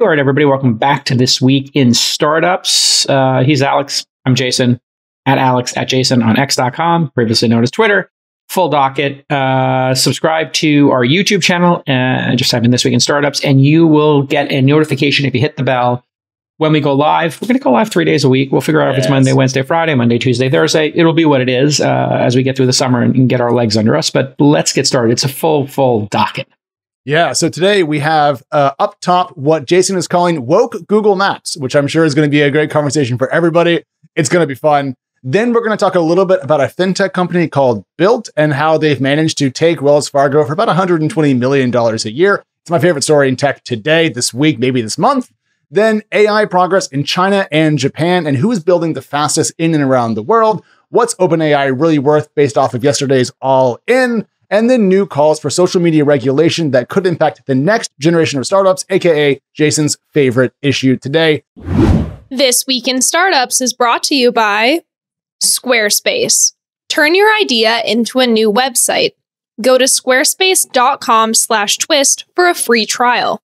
All right, everybody, welcome back to This Week in Startups. He's Alex. I'm Jason, at Alex, at Jason on X.com, previously known as Twitter. Full docket. Subscribe to our YouTube channel and just type in This Week in Startups, and you will get a notification if you hit the bell when we go live. We're going to go live 3 days a week. We'll figure out if it's Monday, Wednesday, Friday, Monday, Tuesday, Thursday. It'll be what it is as we get through the summer and get our legs under us. But let's get started. It's a full docket. Yeah, so today we have up top what Jason is calling woke Google Maps, which I'm sure is going to be a great conversation for everybody. It's going to be fun. Then we're going to talk a little bit about a fintech company called Bilt and how they've managed to take Wells Fargo for about $120 million a year. It's my favorite story in tech today, this week, maybe this month. Then AI progress in China and Japan, and who is building the fastest in and around the world. What's OpenAI really worth based off of yesterday's All In? And then new calls for social media regulation that could impact the next generation of startups, aka Jason's favorite issue today. This Week in Startups is brought to you by Squarespace. Turn your idea into a new website. Go to squarespace.com/twist for a free trial.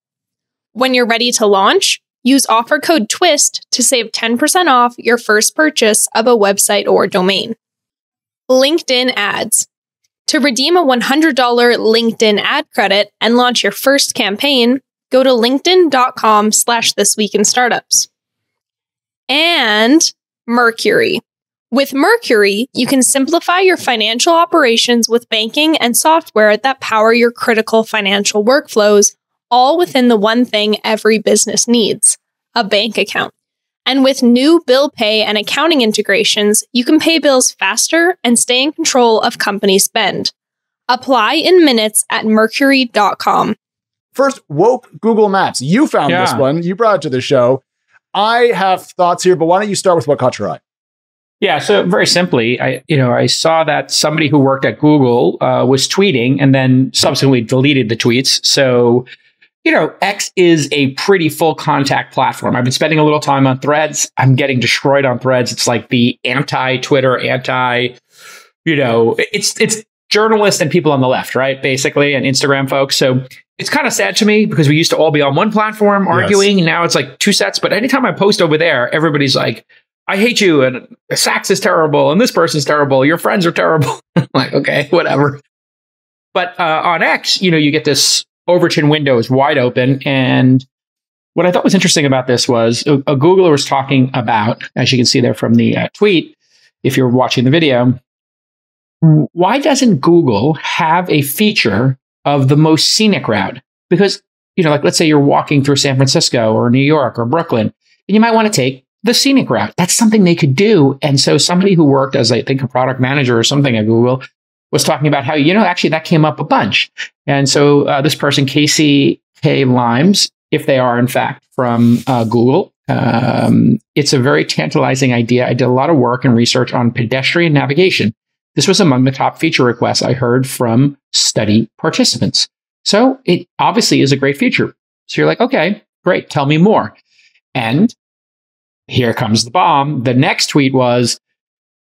When you're ready to launch, use offer code TWIST to save 10% off your first purchase of a website or domain. LinkedIn ads. To redeem a $100 LinkedIn ad credit and launch your first campaign, go to linkedin.com/thisweekinstartups. And Mercury. With Mercury, you can simplify your financial operations with banking and software that power your critical financial workflows, all within the one thing every business needs, a bank account. And with new bill pay and accounting integrations, you can pay bills faster and stay in control of company spend. Apply in minutes at mercury.com. First, woke Google Maps. You found this one. You brought it to the show. I have thoughts here, but why don't you start with what caught your eye? Yeah, so very simply, I saw that somebody who worked at Google was tweeting and then subsequently deleted the tweets. So, X is a pretty full contact platform. I've been spending a little time on Threads. I'm getting destroyed on Threads. It's like the anti-Twitter, it's journalists and people on the left, right? Basically, and Instagram folks. So it's kind of sad to me because we used to all be on one platform arguing. Yes. Now it's like two sets. But anytime I post over there, everybody's like, I hate you, and Saks is terrible, and this person's terrible. Your friends are terrible. I'm like, okay, whatever. But on X, you get this Overton window is wide open. And what I thought was interesting about this was a Googler was talking about, as you can see there from the tweet, if you're watching the video, why doesn't Google have a feature of the most scenic route? Because, like let's say you're walking through San Francisco or New York or Brooklyn, and you might want to take the scenic route. That's something they could do. And so somebody who worked as, I think, a product manager or something at Google was talking about how, actually that came up a bunch. And so this person, Casey K. Limes, if they are in fact from Google, it's a very tantalizing idea. I did a lot of work and research on pedestrian navigation. This was among the top feature requests I heard from study participants. So it obviously is a great feature. So you're like, okay, great. Tell me more. And here comes the bomb. The next tweet was,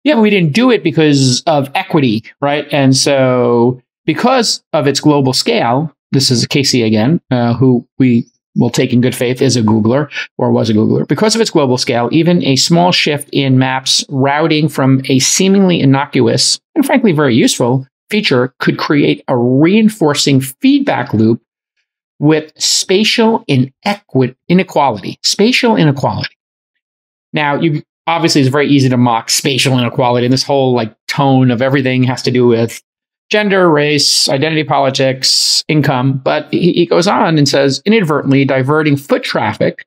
yeah, we didn't do it because of equity, right? And so because of its global scale, this is Casey again, who we will take in good faith is a Googler or was a Googler. Because of its global scale, even a small shift in Maps routing from a seemingly innocuous and frankly very useful feature could create a reinforcing feedback loop with spatial inequality. Spatial inequality. Now, obviously, it's very easy to mock spatial inequality, and this whole tone of everything has to do with gender, race, identity politics, income. But he goes on and says, inadvertently diverting foot traffic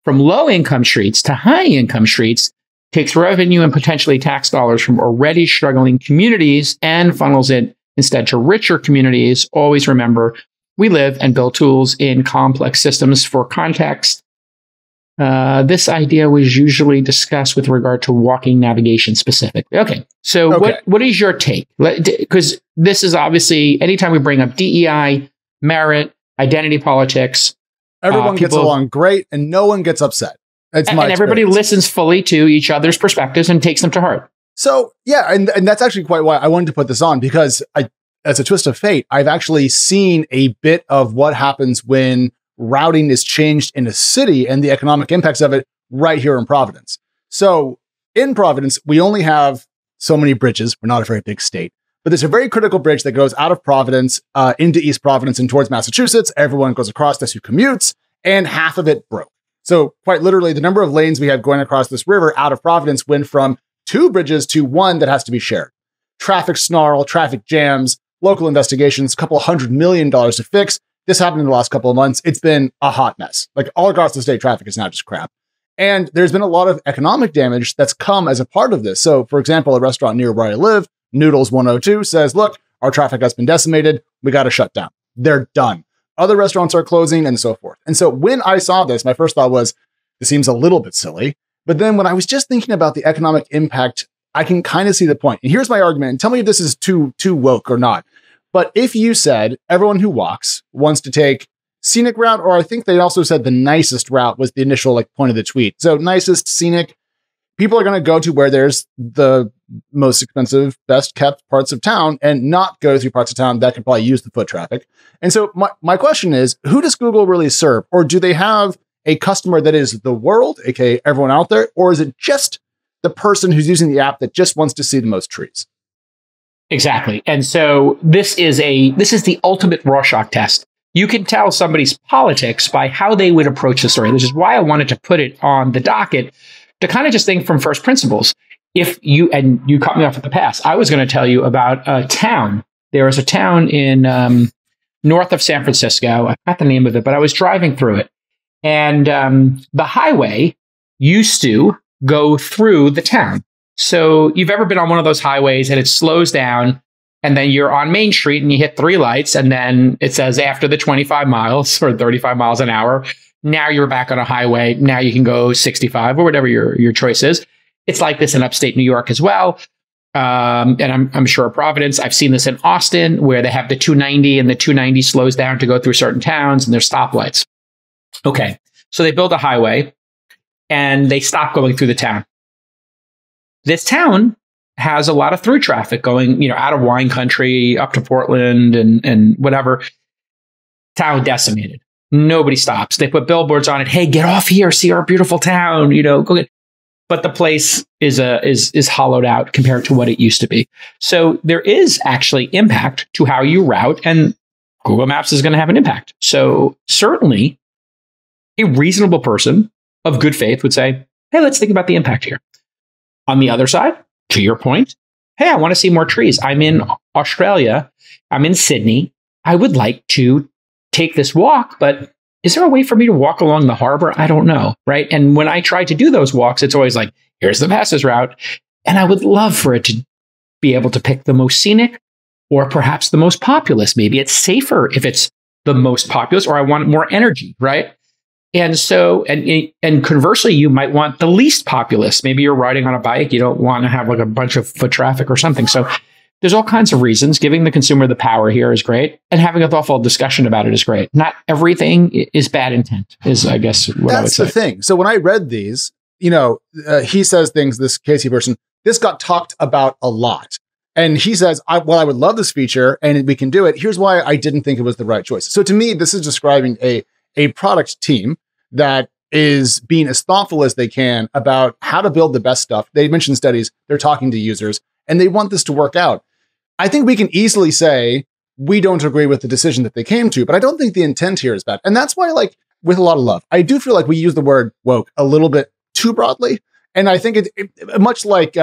from low-income streets to high-income streets takes revenue and potentially tax dollars from already struggling communities and funnels it instead to richer communities. Always remember, we live and build tools in complex systems. For context, this idea was usually discussed with regard to walking navigation specifically. Okay, so what is your take? Because this is obviously, anytime we bring up DEI, merit, identity politics, everyone gets along great and no one gets upset. And everybody listens fully to each other's perspectives and takes them to heart. So yeah, and that's actually quite why I wanted to put this on, because as a twist of fate, I've actually seen a bit of what happens when routing is changed in a city and the economic impacts of it right here in Providence. So in Providence, we only have so many bridges. We're not a very big state, but there's a very critical bridge that goes out of Providence into East Providence and towards Massachusetts. Everyone goes across this who commutes, and half of it broke. So quite literally, the number of lanes we have going across this river out of Providence went from 2 bridges to 1 that has to be shared. Traffic snarl, traffic jams, local investigations, a couple $100 million to fix. This happened in the last couple of months. It's been a hot mess. Like all across the state, traffic is now just crap. And there's been a lot of economic damage that's come as a part of this. So for example, a restaurant near where I live, Noodles 102, says, look, our traffic has been decimated. We got to shut down. They're done. Other restaurants are closing and so forth. And so when I saw this, my first thought was, this seems a little bit silly. But then when I was just thinking about the economic impact, I can kind of see the point. And here's my argument. And tell me if this is too woke or not. But if you said everyone who walks wants to take scenic route, or I think they also said the nicest route was the initial point of the tweet. So nicest, scenic, people are going to go to where there's the most expensive, best kept parts of town and not go through parts of town that could probably use the foot traffic. And so my question is, who does Google really serve? Or do they have a customer that is the world, aka everyone out there? Or is it just the person who's using the app that just wants to see the most trees? Exactly. And so this is the ultimate Rorschach test. You can tell somebody's politics by how they would approach the story. This is why I wanted to put it on the docket to kind of just think from first principles. If you cut me off at the pass, I was going to tell you about a town. There is a town in north of San Francisco. I forgot the name of it, but I was driving through it. And the highway used to go through the town. So you've ever been on one of those highways and it slows down and then you're on Main Street and you hit 3 lights and then it says after the 25 miles or 35 miles an hour, now you're back on a highway. Now you can go 65 or whatever your choice is. It's like this in upstate New York as well. And I'm sure Providence. I've seen this in Austin where they have the 290 and the 290 slows down to go through certain towns and there's stoplights. Okay. So they build a highway and they stop going through the town. This town has a lot of through traffic going, out of wine country up to Portland and whatever. Town decimated. Nobody stops. They put billboards on it. Hey, get off here. See our beautiful town. Go get. But the place is hollowed out compared to what it used to be. So there is actually impact to how you route, and Google Maps is going to have an impact. So certainly, a reasonable person of good faith would say, "Hey, let's think about the impact here." On the other side, to your point, hey, I want to see more trees. I'm in Australia. I'm in Sydney. I would like to take this walk, but is there a way for me to walk along the harbor? I don't know, right? And when I try to do those walks, it's always like, here's the fastest route. And I would love for it to be able to pick the most scenic or perhaps the most populous. Maybe it's safer if it's the most populous, or I want more energy, right? And so, and conversely, you might want the least populous. Maybe you're riding on a bike. You don't want to have like a bunch of foot traffic or something. So there's all kinds of reasons. Giving the consumer the power here is great. And having a thoughtful discussion about it is great. Not everything is bad intent, is, I guess, what I would say. That's the thing. So when I read these, he says things, this Casey person, this got talked about a lot. And he says, I would love this feature and we can do it. Here's why I didn't think it was the right choice. So to me, this is describing a product team that is being as thoughtful as they can about how to build the best stuff. They mentioned studies, they're talking to users, and they want this to work out. I think we can easily say, we don't agree with the decision that they came to, but I don't think the intent here is bad. And that's why, with a lot of love, I do feel like we use the word woke a little bit too broadly. And I think it much like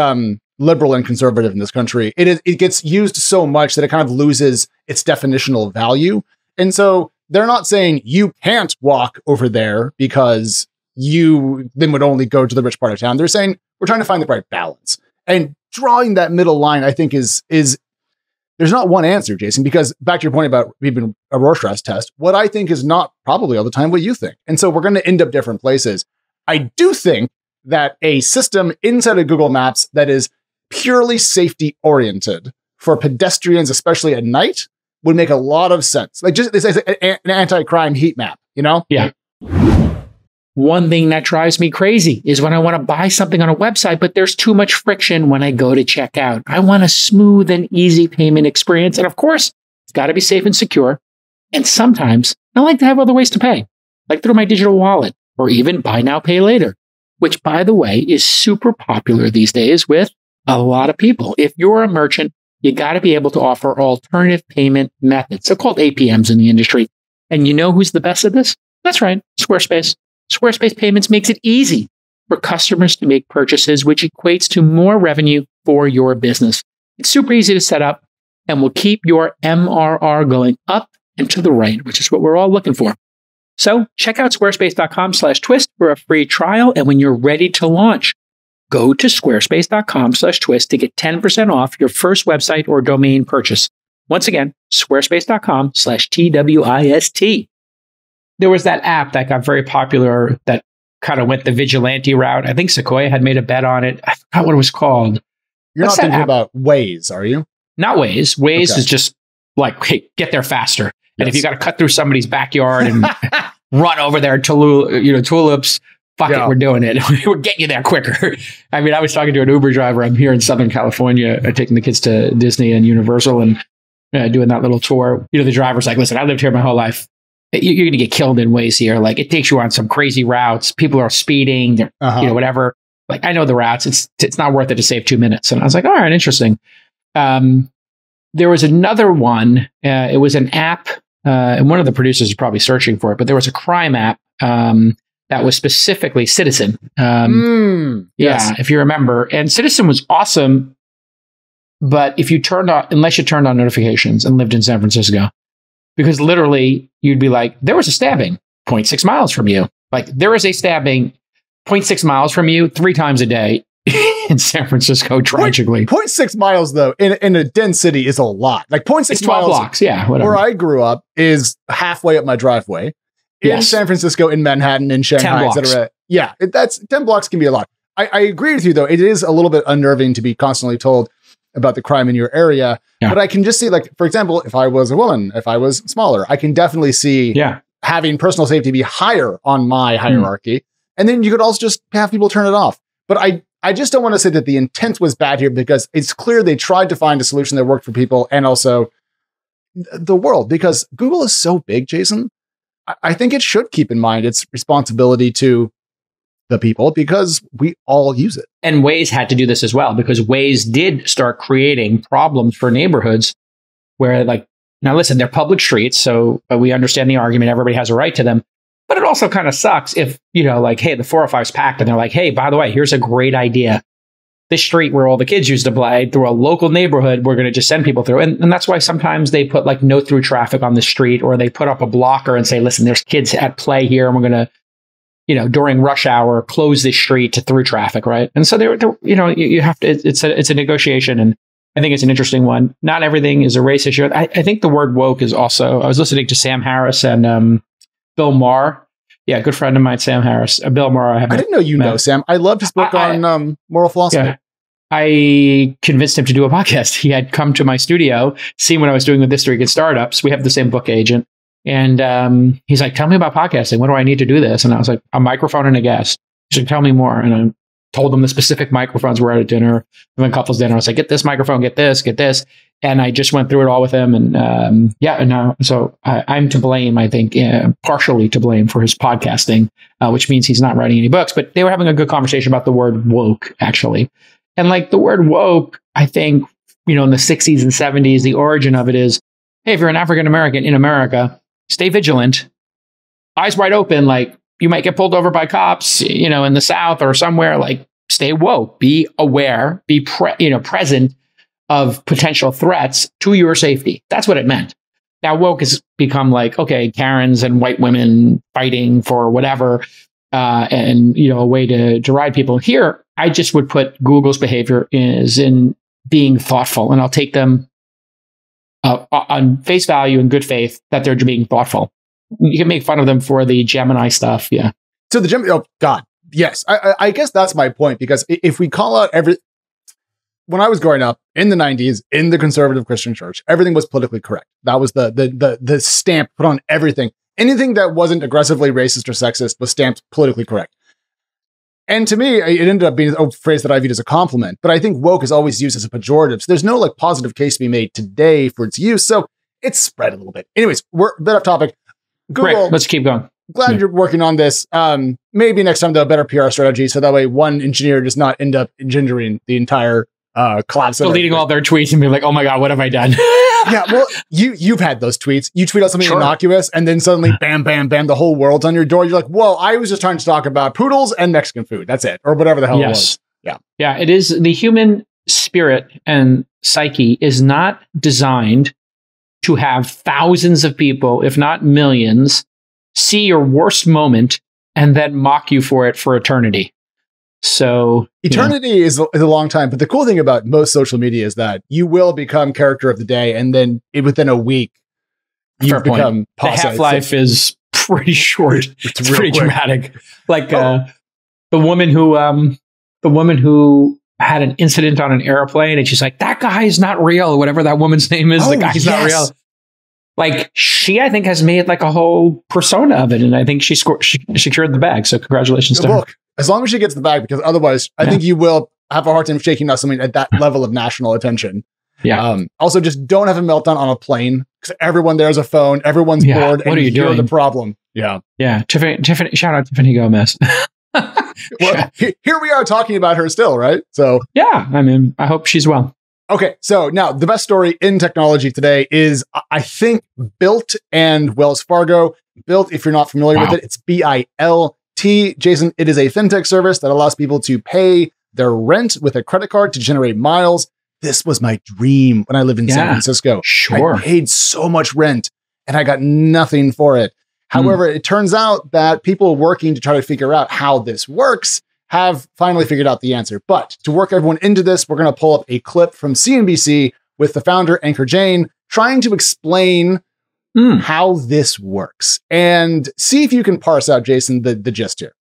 liberal and conservative in this country, it gets used so much that it kind of loses its definitional value. And so they're not saying you can't walk over there because you then would only go to the rich part of town. They're saying we're trying to find the right balance. And drawing that middle line, I think, is there's not one answer, Jason, because back to your point about even a Rorschach test, what I think is not probably all the time what you think. And so we're going to end up different places. I do think that a system inside of Google Maps that is purely safety oriented for pedestrians, especially at night, would make a lot of sense. Like just an anti-crime heat map, Yeah. One thing that drives me crazy is when I want to buy something on a website, but there's too much friction when I go to check out. I want a smooth and easy payment experience. And of course, it's got to be safe and secure. And sometimes I like to have other ways to pay. like through my digital wallet or even buy now, pay later, which, by the way, is super popular these days with a lot of people. If you're a merchant, you got to be able to offer alternative payment methods, so-called APMs in the industry. And you know who's the best at this? That's right, Squarespace. Squarespace Payments makes it easy for customers to make purchases, which equates to more revenue for your business. It's super easy to set up and will keep your MRR going up and to the right, which is what we're all looking for. So check out squarespace.com/twist for a free trial. And when you're ready to launch, go to squarespace.com/twist to get 10% off your first website or domain purchase. Once again, squarespace.com/TWIST. There was that app that got very popular that kind of went the vigilante route. I think Sequoia had made a bet on it. I forgot what it was called. You're not thinking about Waze, are you? Not Waze. Waze is just like, hey, get there faster. And if you got to cut through somebody's backyard and run over their tulips, fuck it, we're doing it. We're getting you there quicker. I mean, I was talking to an Uber driver. I'm here in Southern California, taking the kids to Disney and Universal and doing that little tour. The driver's like, listen, I lived here my whole life. You're going to get killed in Waze here. Like, it takes you on some crazy routes. People are speeding, whatever. Like, I know the routes. It's not worth it to save 2 minutes. And I was like, all right, interesting. There was another one. It was an app, and one of the producers is probably searching for it, but there was a crime app that was specifically Citizen. If you remember. And Citizen was awesome, but unless you turned on notifications and lived in San Francisco, because literally you'd be like, there was a stabbing 0.6 miles from you. Like, there is a stabbing 0.6 miles from you 3 times a day in San Francisco, tragically. 0.6 miles, though, in a dense city is a lot. Like 0.6 it's 12 miles blocks, whatever. Where I grew up is halfway up my driveway. In San Francisco, in Manhattan, in Shanghai, etc. Yeah, that's 10 blocks can be a lot. I agree with you, though. It is a little bit unnerving to be constantly told about the crime in your area. Yeah. But I can just see, like, for example, if I was a woman, if I was smaller, I can definitely see having personal safety be higher on my hierarchy. And then you could also just have people turn it off. But I just don't want to say that the intent was bad here, because it's clear they tried to find a solution that worked for people and also the world, because Google is so big, Jason. I think it should keep in mind its responsibility to the people, because we all use it. And Waze had to do this as well, because Waze did start creating problems for neighborhoods where, like, now listen, they're public streets, so we understand the argument. Everybody has a right to them. But it also kind of sucks if, like, hey, the 405 is packed and they're like, hey, by the way, here's a great idea. This street where all the kids used to play, through a local neighborhood, we're going to just send people through. And that's why sometimes they put like no through traffic on the street, or they put up a blocker and say, listen, there's kids at play here, and we're going to, during rush hour, close this street to through traffic, right? And so you have to, it's a negotiation, and I think it's an interesting one. Not everything is a race issue. I think the word woke is also, I was listening to Sam Harris and Bill Maher. Yeah, good friend of mine, Sam Harris. Bill Maher. I didn't know you know Sam. I loved his book on moral philosophy. Yeah. I convinced him to do a podcast. He had come to my studio, seen what I was doing with This Week in Startups. We have the same book agent. And he's like, tell me about podcasting. What do I need to do this? And I was like, a microphone and a guest. He's like, tell me more. And I told him the specific microphones were at a dinner, and couples dinner. I was like, get this microphone, get this. And I just went through it all with him. And so I'm to blame, I think, partially to blame for his podcasting, which means he's not writing any books. But they were having a good conversation about the word woke, actually. And like the word woke, I think, in the 60s and 70s, the origin of it is, hey, if you're an African American in America, stay vigilant, eyes wide open, like you might get pulled over by cops, in the South or somewhere. Like, stay woke, be aware, be present of potential threats to your safety. That's what it meant. Now, woke has become like, okay, Karens and white women fighting for whatever, and a way to ride people. Here, I just would put Google's behavior is in being thoughtful, and I'll take them on face value in good faith that they're being thoughtful. You can make fun of them for the Gemini stuff. Yeah. So the Gemini, oh God, yes. I guess that's my point, because if we call out when I was growing up in the 90s in the conservative Christian church, everything was politically correct. That was the stamp put on everything. Anything that wasn't aggressively racist or sexist was stamped politically correct. And to me, it ended up being a phrase that I viewed as a compliment. But I think woke is always used as a pejorative. So there's no like positive case to be made today for its use. So it's spread a little bit. Anyways, we're a bit off topic. Google. Great. Let's keep going. glad you're working on this. Maybe next time, though, a better PR strategy. So that way one engineer does not end up engendering the entire collapse. Deleting all their tweets and be like, oh my God, what have I done? Yeah, well, you've had those tweets. You tweet out something innocuous, and then suddenly, bam, bam, bam, the whole world's on your door. You're like, whoa, I was just trying to talk about poodles and Mexican food. That's it. Or whatever the hell it was. Yeah. Yeah, it is. The human spirit and psyche is not designed to have thousands of people, if not millions, see your worst moment and then mock you for it for eternity. So eternity is a long time. But the cool thing about most social media is that you will become character of the day. And then within a week, you've become passe. The half-life is pretty short. It's pretty dramatic. Like the woman who had an incident on an airplane and she's like, that guy is not real, or whatever that woman's name is. The guy's not real. Like she, I think, has made like a whole persona of it. And I think she secured the bag. So congratulations to her. As long as she gets the bag, because otherwise I think you will have a hard time shaking out something at that level of national attention. Yeah. Also, just don't have a meltdown on a plane because everyone there has a phone. Everyone's bored. What are you doing? The problem. Yeah. Yeah. Tiffany, shout out Tiffany Gomez. Well, here we are talking about her still, right? So yeah, I mean, I hope she's well. Okay, so now the best story in technology today is, I think, Bilt and Wells Fargo. Bilt, if you're not familiar with it, it's BILT. Jason, it is a fintech service that allows people to pay their rent with a credit card to generate miles. This was my dream when I lived in San Francisco. Sure. I paid so much rent and I got nothing for it. However, it turns out that people working to try to figure out how this works have finally figured out the answer. But to work everyone into this, we're going to pull up a clip from CNBC with the founder, Ankur Jain, trying to explain how this works and see if you can parse out, Jason, the gist here.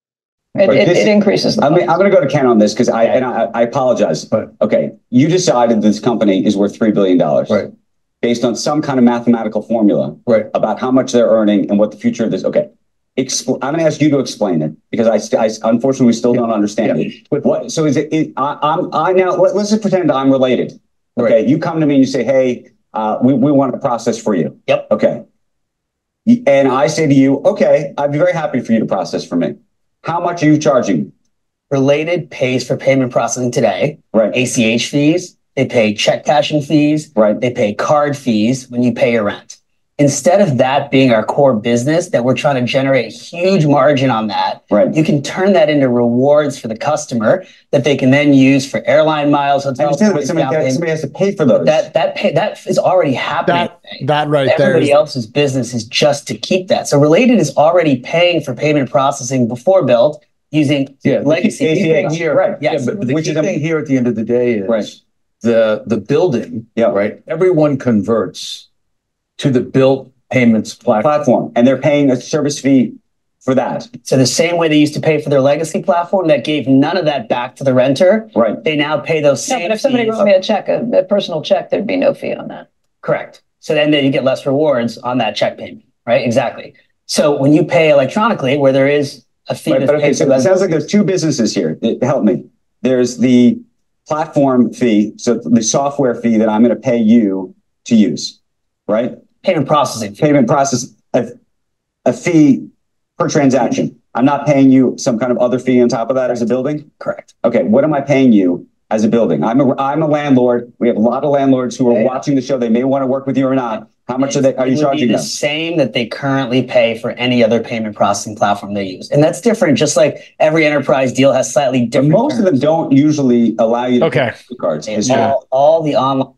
It increases. I'm going to go to Ken on this because I apologize. But okay, you decided this company is worth $3 billion. Right. Based on some kind of mathematical formula about how much they're earning and what the future of this. Okay. I'm going to ask you to explain it because I unfortunately still don't understand it. What? So is it? I now let's just pretend I'm related. Okay, you come to me and you say, "Hey, we want a process for you." Yep. Okay. And I say to you, "Okay, I'd be very happy for you to process for me. How much are you charging?" Related pays for payment processing today. Right. ACH fees. They pay check cashing fees. Right. They pay card fees when you pay your rent. Instead of that being our core business, that we're trying to generate a huge margin on that, you can turn that into rewards for the customer that they can then use for airline miles, hotels. I understand, but somebody has to pay for those. That is already happening. That right there. Everybody else's business is just to keep that. So Related is already paying for payment processing before Bilt using legacy ACH. Here, right? Yes. But the key thing here at the end of the day is the building. Yeah. Right. Everyone converts to the Bilt payments platform. And they're paying a service fee for that. So the same way they used to pay for their legacy platform that gave none of that back to the renter, they now pay those same but if somebody wrote me a personal check, there'd be no fee on that. Correct. So then you get less rewards on that check payment, right? Exactly. So when you pay electronically, where there is a fee. So it sounds like there's two businesses here. Help me. There's the platform fee, so the software fee that I'm going to pay you to use, right? Payment processing. Payment process, a fee per transaction. I'm not paying you some kind of other fee on top of that as a building? Correct. Okay, what am I paying you as a building? I'm a landlord. We have a lot of landlords who are watching the show. They may want to work with you or not. How much are you charging them? The same that they currently pay for any other payment processing platform they use. And that's different, just like every enterprise deal has slightly different But most of them don't usually allow you to pay cards. All the online.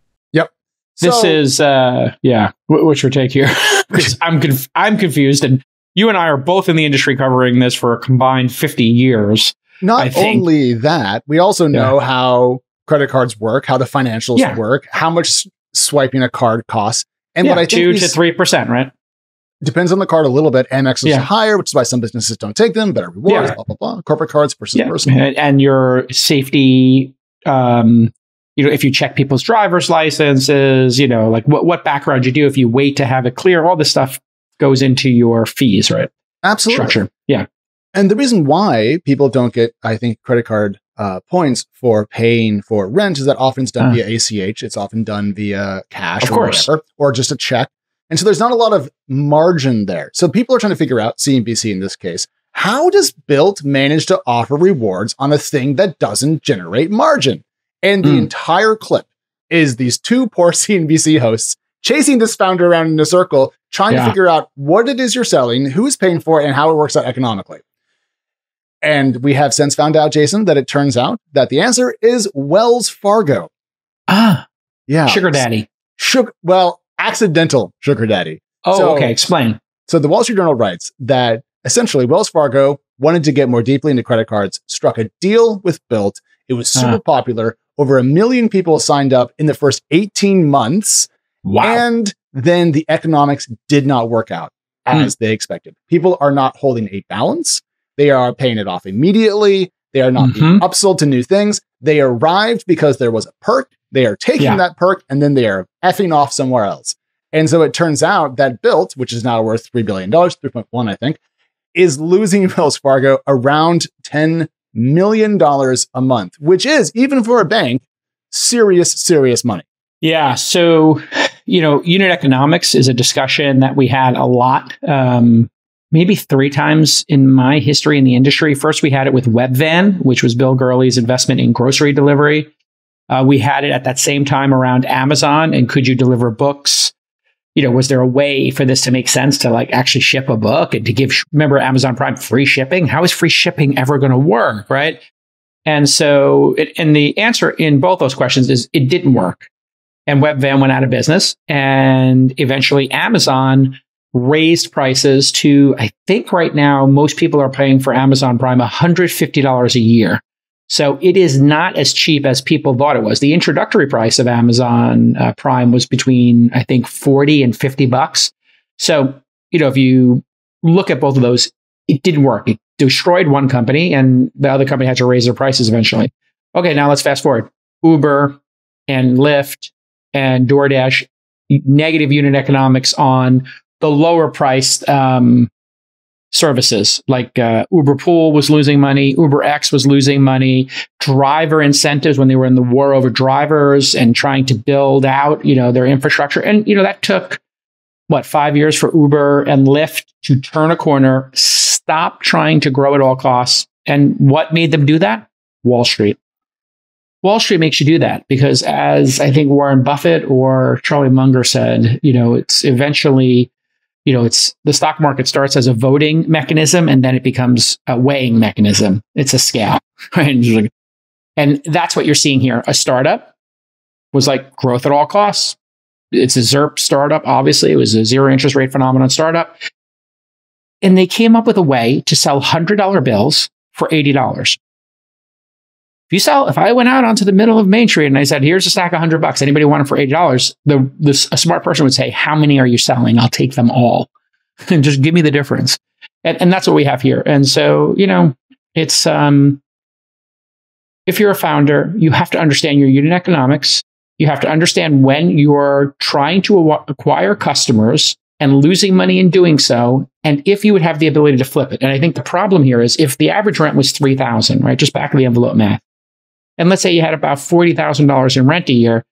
This is, what's your take here? Because I'm confused, and you and I are both in the industry covering this for a combined 50 years. Not only that, we also know how credit cards work, how the financials work, how much swiping a card costs. And what I think 2 to 3%, right? Depends on the card a little bit. Amex is higher, which is why some businesses don't take them. Better rewards, blah, blah, blah. Corporate cards versus personal. And your safety, if you check people's driver's licenses, like what background you do if you wait to have it clear, all this stuff goes into your fees, right? Absolutely. Structure. Yeah. And the reason why people don't get, I think, credit card points for paying for rent is that often it's done via ACH. It's often done via cash or whatever, or just a check. And so there's not a lot of margin there. So people are trying to figure out, CNBC in this case, how does Bilt manage to offer rewards on a thing that doesn't generate margin? And the entire clip is these two poor CNBC hosts chasing this founder around in a circle, trying to figure out what it is you're selling, who's paying for it, and how it works out economically. And we have since found out, Jason, that it turns out that the answer is Wells Fargo. Ah, yeah. Sugar daddy. Well, accidental sugar daddy. Oh, okay. Explain. So the Wall Street Journal writes that essentially Wells Fargo wanted to get more deeply into credit cards, struck a deal with Bilt. It was super popular. Over 1 million people signed up in the first 18 months. Wow. And then the economics did not work out as they expected. People are not holding a balance. They are paying it off immediately. They are not being upsold to new things. They arrived because there was a perk. They are taking that perk and then they are effing off somewhere else. And so it turns out that Bilt, which is now worth $3 billion, 3.1, I think, is losing Wells Fargo around $10 million a month, which is, even for a bank, serious money. Yeah. So, unit economics is a discussion that we had a lot, maybe 3 times in my history in the industry. First, we had it with Webvan, which was Bill Gurley's investment in grocery delivery. We had it at that same time around Amazon and could you deliver books? Was there a way for this to make sense to actually ship a book and to remember Amazon Prime free shipping? How is free shipping ever going to work? Right. And so, and the answer in both those questions is it didn't work. And Webvan went out of business. And eventually Amazon raised prices to, I think right now, most people are paying for Amazon Prime $150 a year. So it is not as cheap as people thought it was. The introductory price of Amazon Prime was between, I think, $40 and $50. So, if you look at both of those, it didn't work. It destroyed one company and the other company had to raise their prices eventually. Okay, now let's fast forward. Uber and Lyft and DoorDash, negative unit economics on the lower priced services like Uber Pool was losing money, UberX was losing money, driver incentives when they were in the war over drivers and trying to build out, their infrastructure. And, that took 5 years for Uber and Lyft to turn a corner, stop trying to grow at all costs. And what made them do that? Wall Street. Wall Street makes you do that because, as I think Warren Buffett or Charlie Munger said, it's eventually, it's the stock market starts as a voting mechanism and then it becomes a weighing mechanism. It's a scale, right? And that's what you're seeing here. A startup was growth at all costs. It's a ZERP startup. Obviously, it was a zero interest rate phenomenon startup. And they came up with a way to sell $100 bills for $80. If I went out onto the middle of Main Street and I said, here's a stack of $100, anybody want it for $80? A smart person would say, how many are you selling? I'll take them all and just give me the difference. And that's what we have here. And so, it's, if you're a founder, you have to understand your unit economics. You have to understand when you're trying to acquire customers and losing money in doing so, and if you would have the ability to flip it. And I think the problem here is if the average rent was $3,000, right? Just back of the envelope math. And let's say you had about $40,000 in rent a year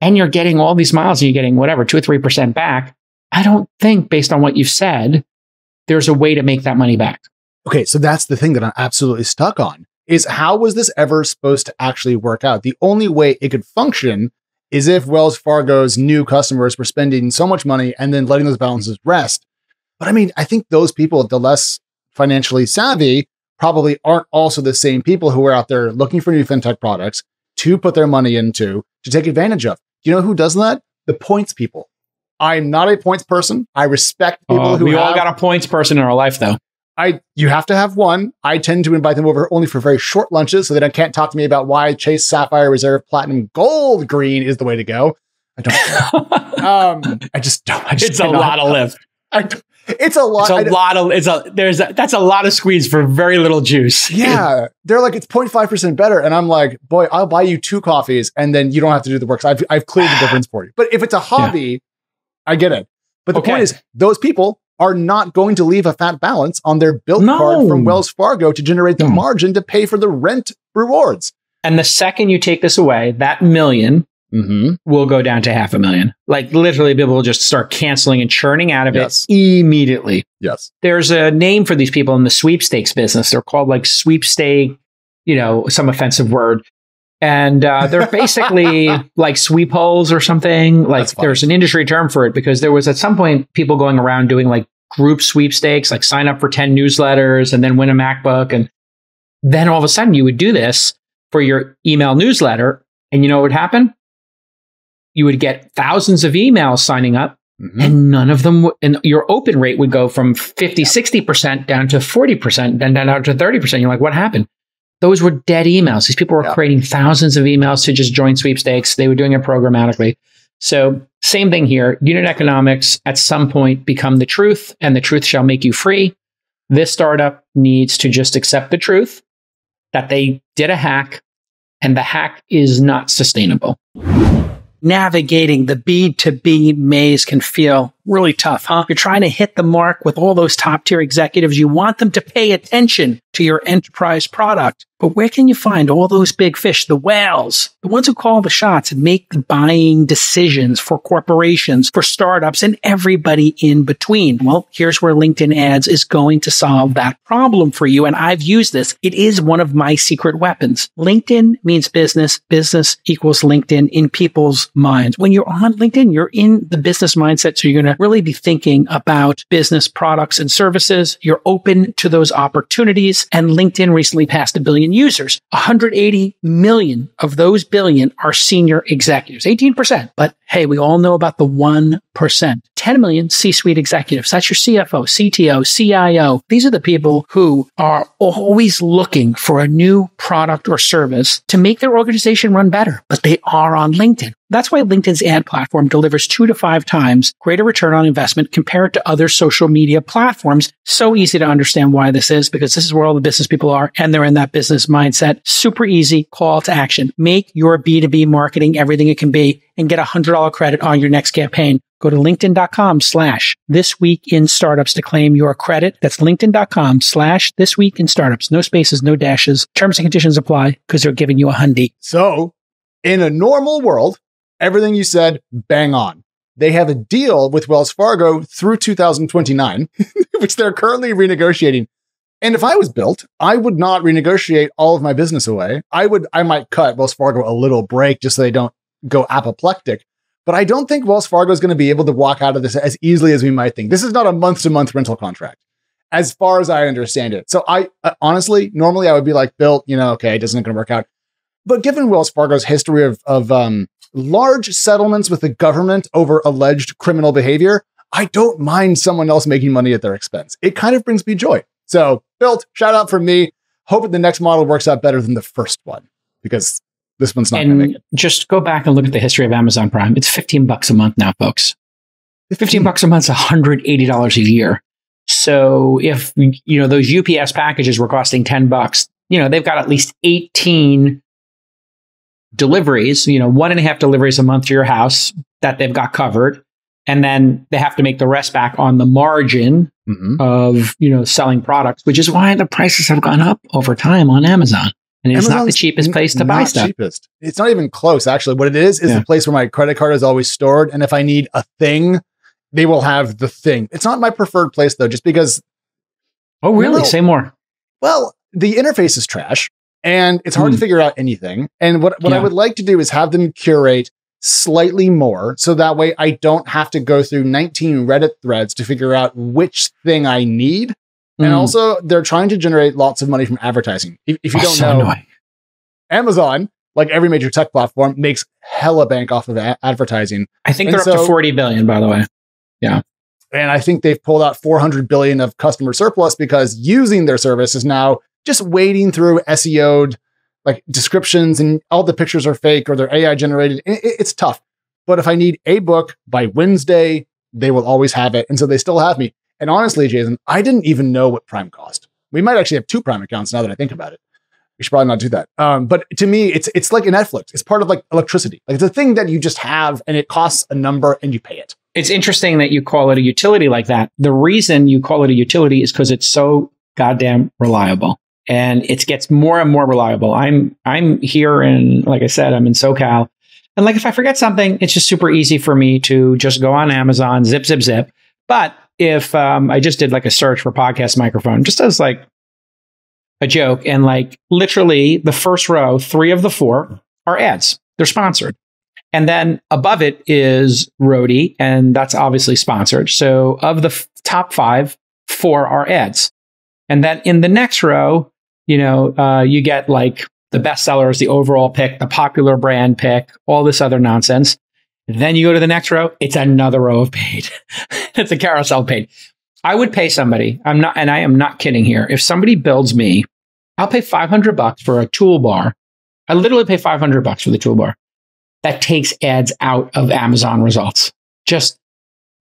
and you're getting all these miles and you're getting whatever, 2 or 3% back. I don't think, based on what you've said, there's a way to make that money back. Okay, so that's the thing that I'm absolutely stuck on, is how was this ever supposed to actually work out? The only way it could function is if Wells Fargo's new customers were spending so much money and then letting those balances rest. But I think those people, the less financially savvy, probably aren't also the same people who are out there looking for new fintech products to put their money into, to take advantage of. You know who does that? The points people. I'm not a points person. I respect people who all got a points person in our life, though. You have to have one. I tend to invite them over only for very short lunches so that I can't talk to me about why Chase Sapphire Reserve Platinum Gold Green is the way to go. I don't care. I just don't. It's a lot of lift. It's a lot. That's a lot of squeeze for very little juice. Yeah. They're like, it's 0.5% better. And I'm like, boy, I'll buy you 2 coffees and then you don't have to do the work. So I've cleared the difference for you. But if it's a hobby, I get it. But the point is, those people are not going to leave a fat balance on their Bilt card from Wells Fargo to generate the margin to pay for the rent rewards. And the second you take this away, that million will go down to 500,000. Like literally people will just start canceling and churning out of it immediately. Yes. There's a name for these people in the sweepstakes business. They're called like sweepstake, some offensive word. And they're basically like sweep holes or something. Like there's an industry term for it because there was at some point people going around doing like group sweepstakes, like sign up for 10 newsletters and then win a MacBook. And then all of a sudden you would do this for your email newsletter. And you know what would happen? You would get thousands of emails signing up and none of them, and your open rate would go from 50, 60% down to 40%, then down to 30%. You're like, what happened? Those were dead emails. These people were creating thousands of emails to just join sweepstakes. They were doing it programmatically. So same thing here. Unit economics at some point become the truth, and the truth shall make you free. This startup needs to just accept the truth that they did a hack, and the hack is not sustainable. Navigating the B2B maze can feel really tough, huh? You're trying to hit the mark with all those top tier executives. You want them to pay attention to your enterprise product. But where can you find all those big fish, the whales, the ones who call the shots and make the buying decisions for corporations, for startups, and everybody in between? Well, here's where LinkedIn ads is going to solve that problem for you. And I've used this. It is one of my secret weapons. LinkedIn means business. Business equals LinkedIn in people's minds. When you're on LinkedIn, you're in the business mindset. So you're going to really be thinking about business products and services. You're open to those opportunities. And LinkedIn recently passed 1 billion users. 180 million of those billion are senior executives, 18%. But hey, we all know about the 1%. 10 million C-suite executives. That's your CFO, CTO, CIO. These are the people who are always looking for a new product or service to make their organization run better, but they are on LinkedIn. That's why LinkedIn's ad platform delivers 2 to 5 times greater return on investment compared to other social media platforms. So easy to understand why this is, because this is where all the business people are, and they're in that business mindset. Super easy call to action. Make your B2B marketing everything it can be and get a $100 credit on your next campaign. Go to linkedin.com/thisweekinstartups to claim your credit. That's linkedin.com/thisweekinstartups. No spaces, no dashes. Terms and conditions apply because they're giving you a $100. So in a normal world, everything you said, bang on. They have a deal with Wells Fargo through 2029, which they're currently renegotiating. And if I was Bilt, I would not renegotiate all of my business away. I might cut Wells Fargo a little break just so they don't go apoplectic. But I don't think Wells Fargo is going to be able to walk out of this as easily as we might think. This is not a month-to-month rental contract, as far as I understand it. So I honestly, normally I would be like, Bilt, okay, it isn't going to work out. But given Wells Fargo's history of large settlements with the government over alleged criminal behavior, I don't mind someone else making money at their expense. It kind of brings me joy. So Bilt, shout out from me. Hope that the next model works out better than the first one, because this one's not going to make it. Just go back and look at the history of Amazon Prime. It's $15 a month now, folks. $15 a month is $180 a year. So if, those UPS packages were costing $10, they've got at least 18 deliveries, 1.5 deliveries a month to your house that they've got covered. And then they have to make the rest back on the margin of, selling products, which is why the prices have gone up over time on Amazon. And it's not the cheapest place to buy stuff. Cheapest. It's not even close, actually. What it is the place where my credit card is always stored. And if I need a thing, they will have the thing. It's not my preferred place, though, just because. Oh, really? Say more. Well, the interface is trash, and it's hard to figure out anything. And what I would like to do is have them curate slightly more, so that way I don't have to go through 19 Reddit threads to figure out which thing I need. And also, they're trying to generate lots of money from advertising. If you don't know, annoying. Amazon, like every major tech platform, makes hella bank off of advertising. I think they're up to 40 billion, by the way. Yeah. And I think they've pulled out 400 billion of customer surplus because using their service is now just wading through SEO'd like descriptions, and all the pictures are fake or they're AI generated. It's tough. But if I need a book by Wednesday, they will always have it. And so they still have me. And honestly, Jason, I didn't even know what Prime cost. We might actually have 2 Prime accounts now that I think about it. We should probably not do that. But to me, it's like a Netflix. It's part of like electricity. Like it's a thing that you just have and it costs a number and you pay it. It's interesting that you call it a utility like that. The reason you call it a utility is because it's so goddamn reliable. And it gets more and more reliable. I'm here in, like I said, I'm in SoCal. And like, if I forget something, it's just super easy for me to just go on Amazon, zip, zip, zip. But if I just did like a search for podcast microphone, just as like a joke, and like literally the first row, 3 of the 4 are ads. They're sponsored. And then above it is Rody, and that's obviously sponsored. So of the top 5, 4 are ads. And then in the next row, you get like the bestsellers, the overall pick, the popular brand pick, all this other nonsense. Then you go to the next row, it's another row of paid. It's a carousel paid. I would pay somebody, I am not kidding here. If somebody builds me, I'll pay $500 for a toolbar. I literally pay $500 for the toolbar that takes ads out of Amazon results. Does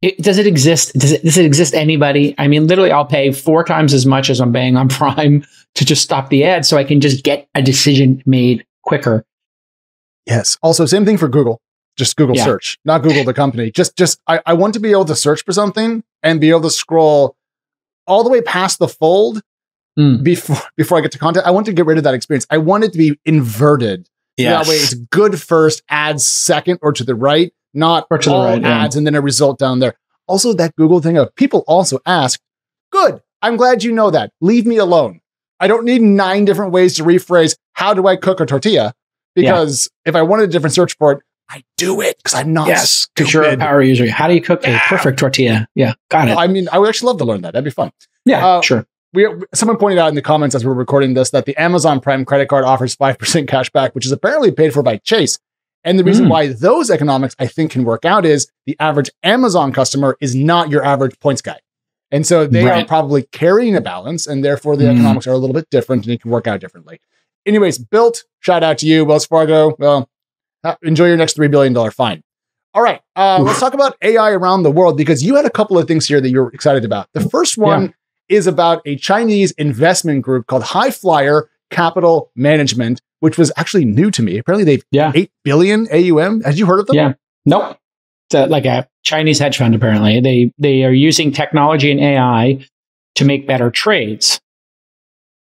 it exist? Does it exist anybody? I mean, literally, I'll pay 4 times as much as I'm paying on Prime to just stop the ads so I can just get a decision made quicker. Yes. Also, same thing for Google. Just Google search, not Google the company. I want to be able to search for something and be able to scroll all the way past the fold before I get to content. I want to get rid of that experience. I want it to be inverted. Yes. That way it's good first, ads second, or to the right, not or to all the right, ads and then a result down there. Also, that Google thing of people also ask, good, I'm glad you know that. Leave me alone. I don't need 9 different ways to rephrase, how do I cook a tortilla? Because if I wanted a different search for it, I do it because I'm not stupid. Because you're a power user. How do you cook a perfect tortilla? Yeah, got it. I mean, I would actually love to learn that. That'd be fun. Yeah, sure. Someone pointed out in the comments as we were recording this that the Amazon Prime credit card offers 5% cash back, which is apparently paid for by Chase. And the reason why those economics, I think, can work out is the average Amazon customer is not your average points guy. And so they are probably carrying a balance, and therefore the economics are a little bit different and it can work out differently. Anyways, Bilt, shout out to you, Wells Fargo. Well, enjoy your next $3 billion fine. All right, let's talk about AI around the world, because you had a couple of things here that you're excited about. The first one is about a Chinese investment group called High Flyer Capital Management, which was actually new to me. Apparently they've 8 billion AUM. Had you heard of them? Yeah. Nope. It's like a Chinese hedge fund, apparently. They are using technology and AI to make better trades,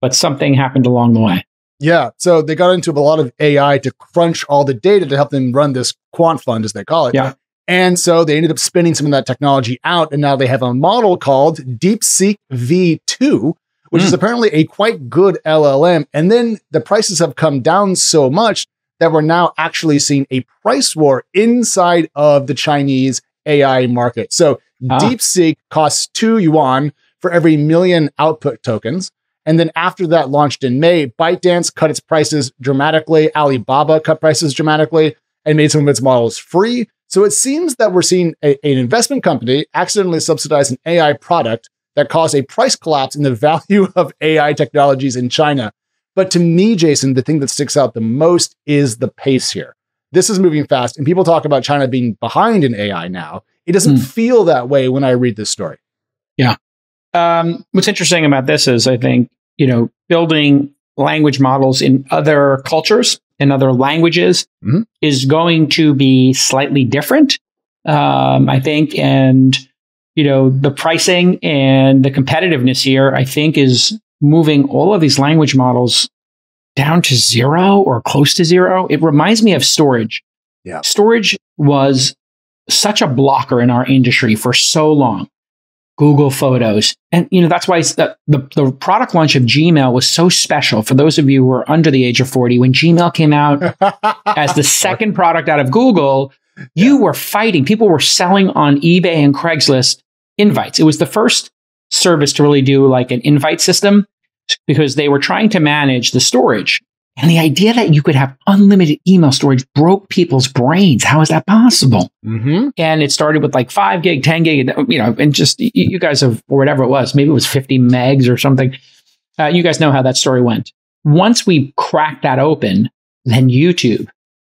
but something happened along the way. Yeah. So they got into a lot of AI to crunch all the data to help them run this quant fund, as they call it. Yeah. And so they ended up spinning some of that technology out. And now they have a model called DeepSeek V2, which is apparently a quite good LLM. And then the prices have come down so much that we're now actually seeing a price war inside of the Chinese AI market. So DeepSeek costs 2 yuan for every million output tokens. And then after that launched in May, ByteDance cut its prices dramatically. Alibaba cut prices dramatically and made some of its models free. So it seems that we're seeing an investment company accidentally subsidize an AI product that caused a price collapse in the value of AI technologies in China. But to me, Jason, the thing that sticks out the most is the pace here. This is moving fast, and people talk about China being behind in AI now. It doesn't feel that way when I read this story. Yeah. What's interesting about this is, I think, building language models in other cultures, in other languages, is going to be slightly different, I think. And, the pricing and the competitiveness here, I think, is moving all of these language models down to 0 or close to 0. It reminds me of storage. Yeah. Storage was such a blocker in our industry for so long. Google Photos. And, that's why the product launch of Gmail was so special. For those of you who are under the age of 40, when Gmail came out as the second product out of Google, you were fighting. People were selling on eBay and Craigslist invites. It was the first service to really do like an invite system, because they were trying to manage the storage. And the idea that you could have unlimited email storage broke people's brains. How is that possible? And it started with like 5 gig, 10 gig, and just you guys have, or whatever it was, maybe it was 50 megs or something. You guys know how that story went. Once we cracked that open, then YouTube,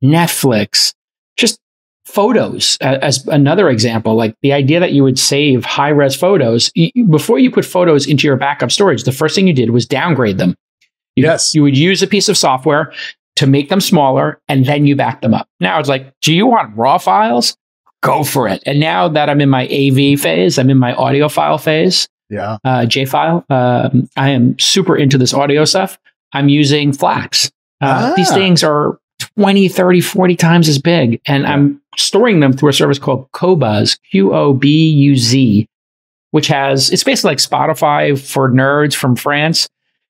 Netflix, just photos as another example, like the idea that you would save high-res photos. Before you put photos into your backup storage, the first thing you did was downgrade them. You would use a piece of software to make them smaller, and then you back them up. Now it's like, do you want raw files? Go for it. And now that I'm in my AV phase, I'm in my audio file phase, JFile, I am super into this audio stuff. I'm using Flax. These things are 20, 30, 40 times as big. And I'm storing them through a service called Qobuz, Qobuz, which it's basically like Spotify for nerds from France.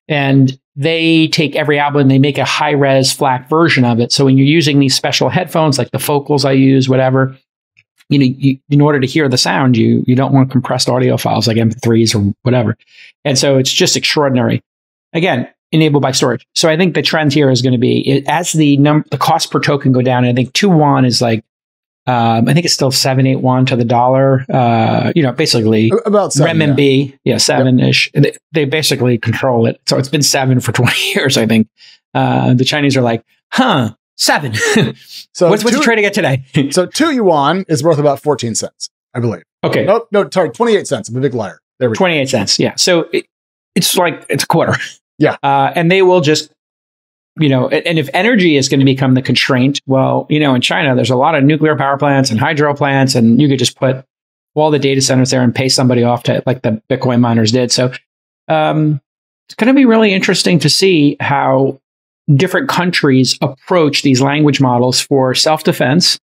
And they take every album and they make a high-res FLAC version of it. So when you're using these special headphones, like the Focals I use, whatever, in order to hear the sound, you don't want compressed audio files like MP3s or whatever. And so it's just extraordinary. Again, enabled by storage. So I think the trend here is going to be, as the cost per token go down, I think 2 won is like, I think it's still 7-8 won to the dollar. Basically about 7, renminbi, 7-ish. They basically control it. So it's been 7 for 20 years, I think. The Chinese are like, 7. So what's it trading at today? So 2 yuan is worth about 14 cents, I believe. Okay. Oh, no, sorry, 28 cents. I'm a big liar. There we go. 28 cents. Yeah. So it's a quarter. Yeah. And they will just, and if energy is going to become the constraint, well, in China, there's a lot of nuclear power plants and hydro plants, and you could just put all the data centers there and pay somebody off to, like the Bitcoin miners did. So it's going to be really interesting to see how different countries approach these language models for self-defense,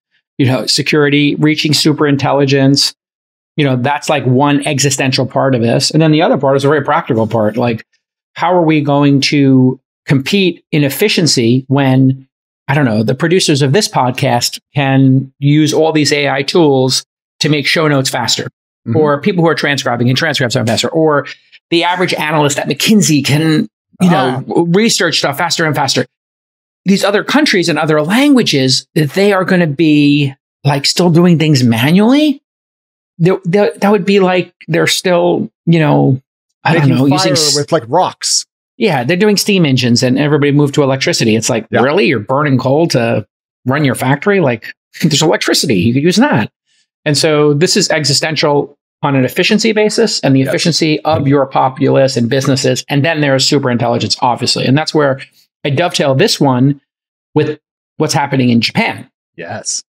security, reaching super intelligence. That's like one existential part of this. And then the other part is a very practical part. Like, how are we going to compete in efficiency when, I don't know, the producers of this podcast can use all these AI tools to make show notes faster, or people who are transcribing and transcripts are faster, or the average analyst at McKinsey can, research stuff faster and faster. These other countries and other languages, they are going to be like still doing things manually. That would be like they're still, I don't know, using with like rocks. Yeah, they're doing steam engines and everybody moved to electricity. It's like, really? You're burning coal to run your factory? Like, there's electricity. You could use that. And so this is existential on an efficiency basis and the efficiency of your populace and businesses. And then there's super intelligence, obviously. And that's where I dovetail this one with what's happening in Japan. Yes.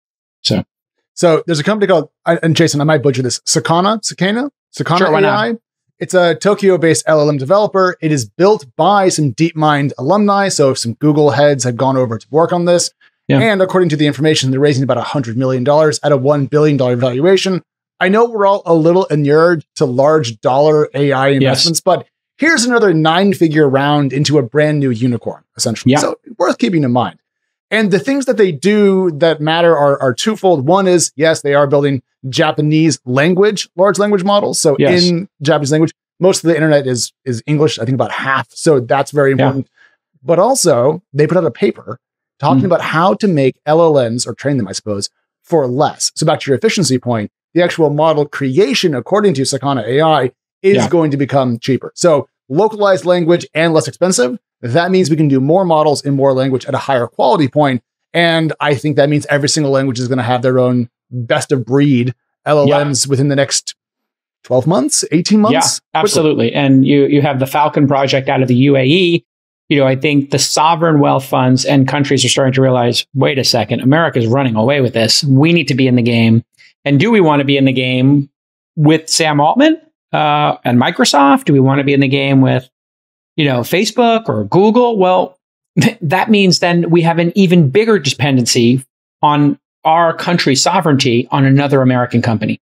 So there's a company called, and Jason, I might butcher this, Sakana sure, AI. It's a Tokyo-based LLM developer. It is built by some DeepMind alumni. So some Google heads have gone over to work on this. Yeah. And according to the information, they're raising about $100 million at a $1 billion valuation. I know we're all a little inured to large dollar AI investments, but here's another 9-figure round into a brand new unicorn, essentially. Yeah. So worth keeping in mind. And the things that they do that matter are twofold. One is, yes, they are building Japanese language, large language models. So in Japanese language, most of the internet is English, I think about half. So that's very important. But also, they put out a paper talking about how to make LLMs, or train them, I suppose, for less. So back to your efficiency point, the actual model creation, according to Sakana AI, is going to become cheaper. So localized language and less expensive. That means we can do more models in more language at a higher quality point. And I think that means every single language is going to have their own best of breed LLMs within the next 12 months, 18 months. Yeah, absolutely. Quickly. And you have the Falcon project out of the UAE. I think the sovereign wealth funds and countries are starting to realize, wait a second, America is running away with this. We need to be in the game. And do we want to be in the game with Sam Altman and Microsoft? Do we want to be in the game with, Facebook or Google? Well, that means then we have an even bigger dependency on our country's sovereignty on another American company.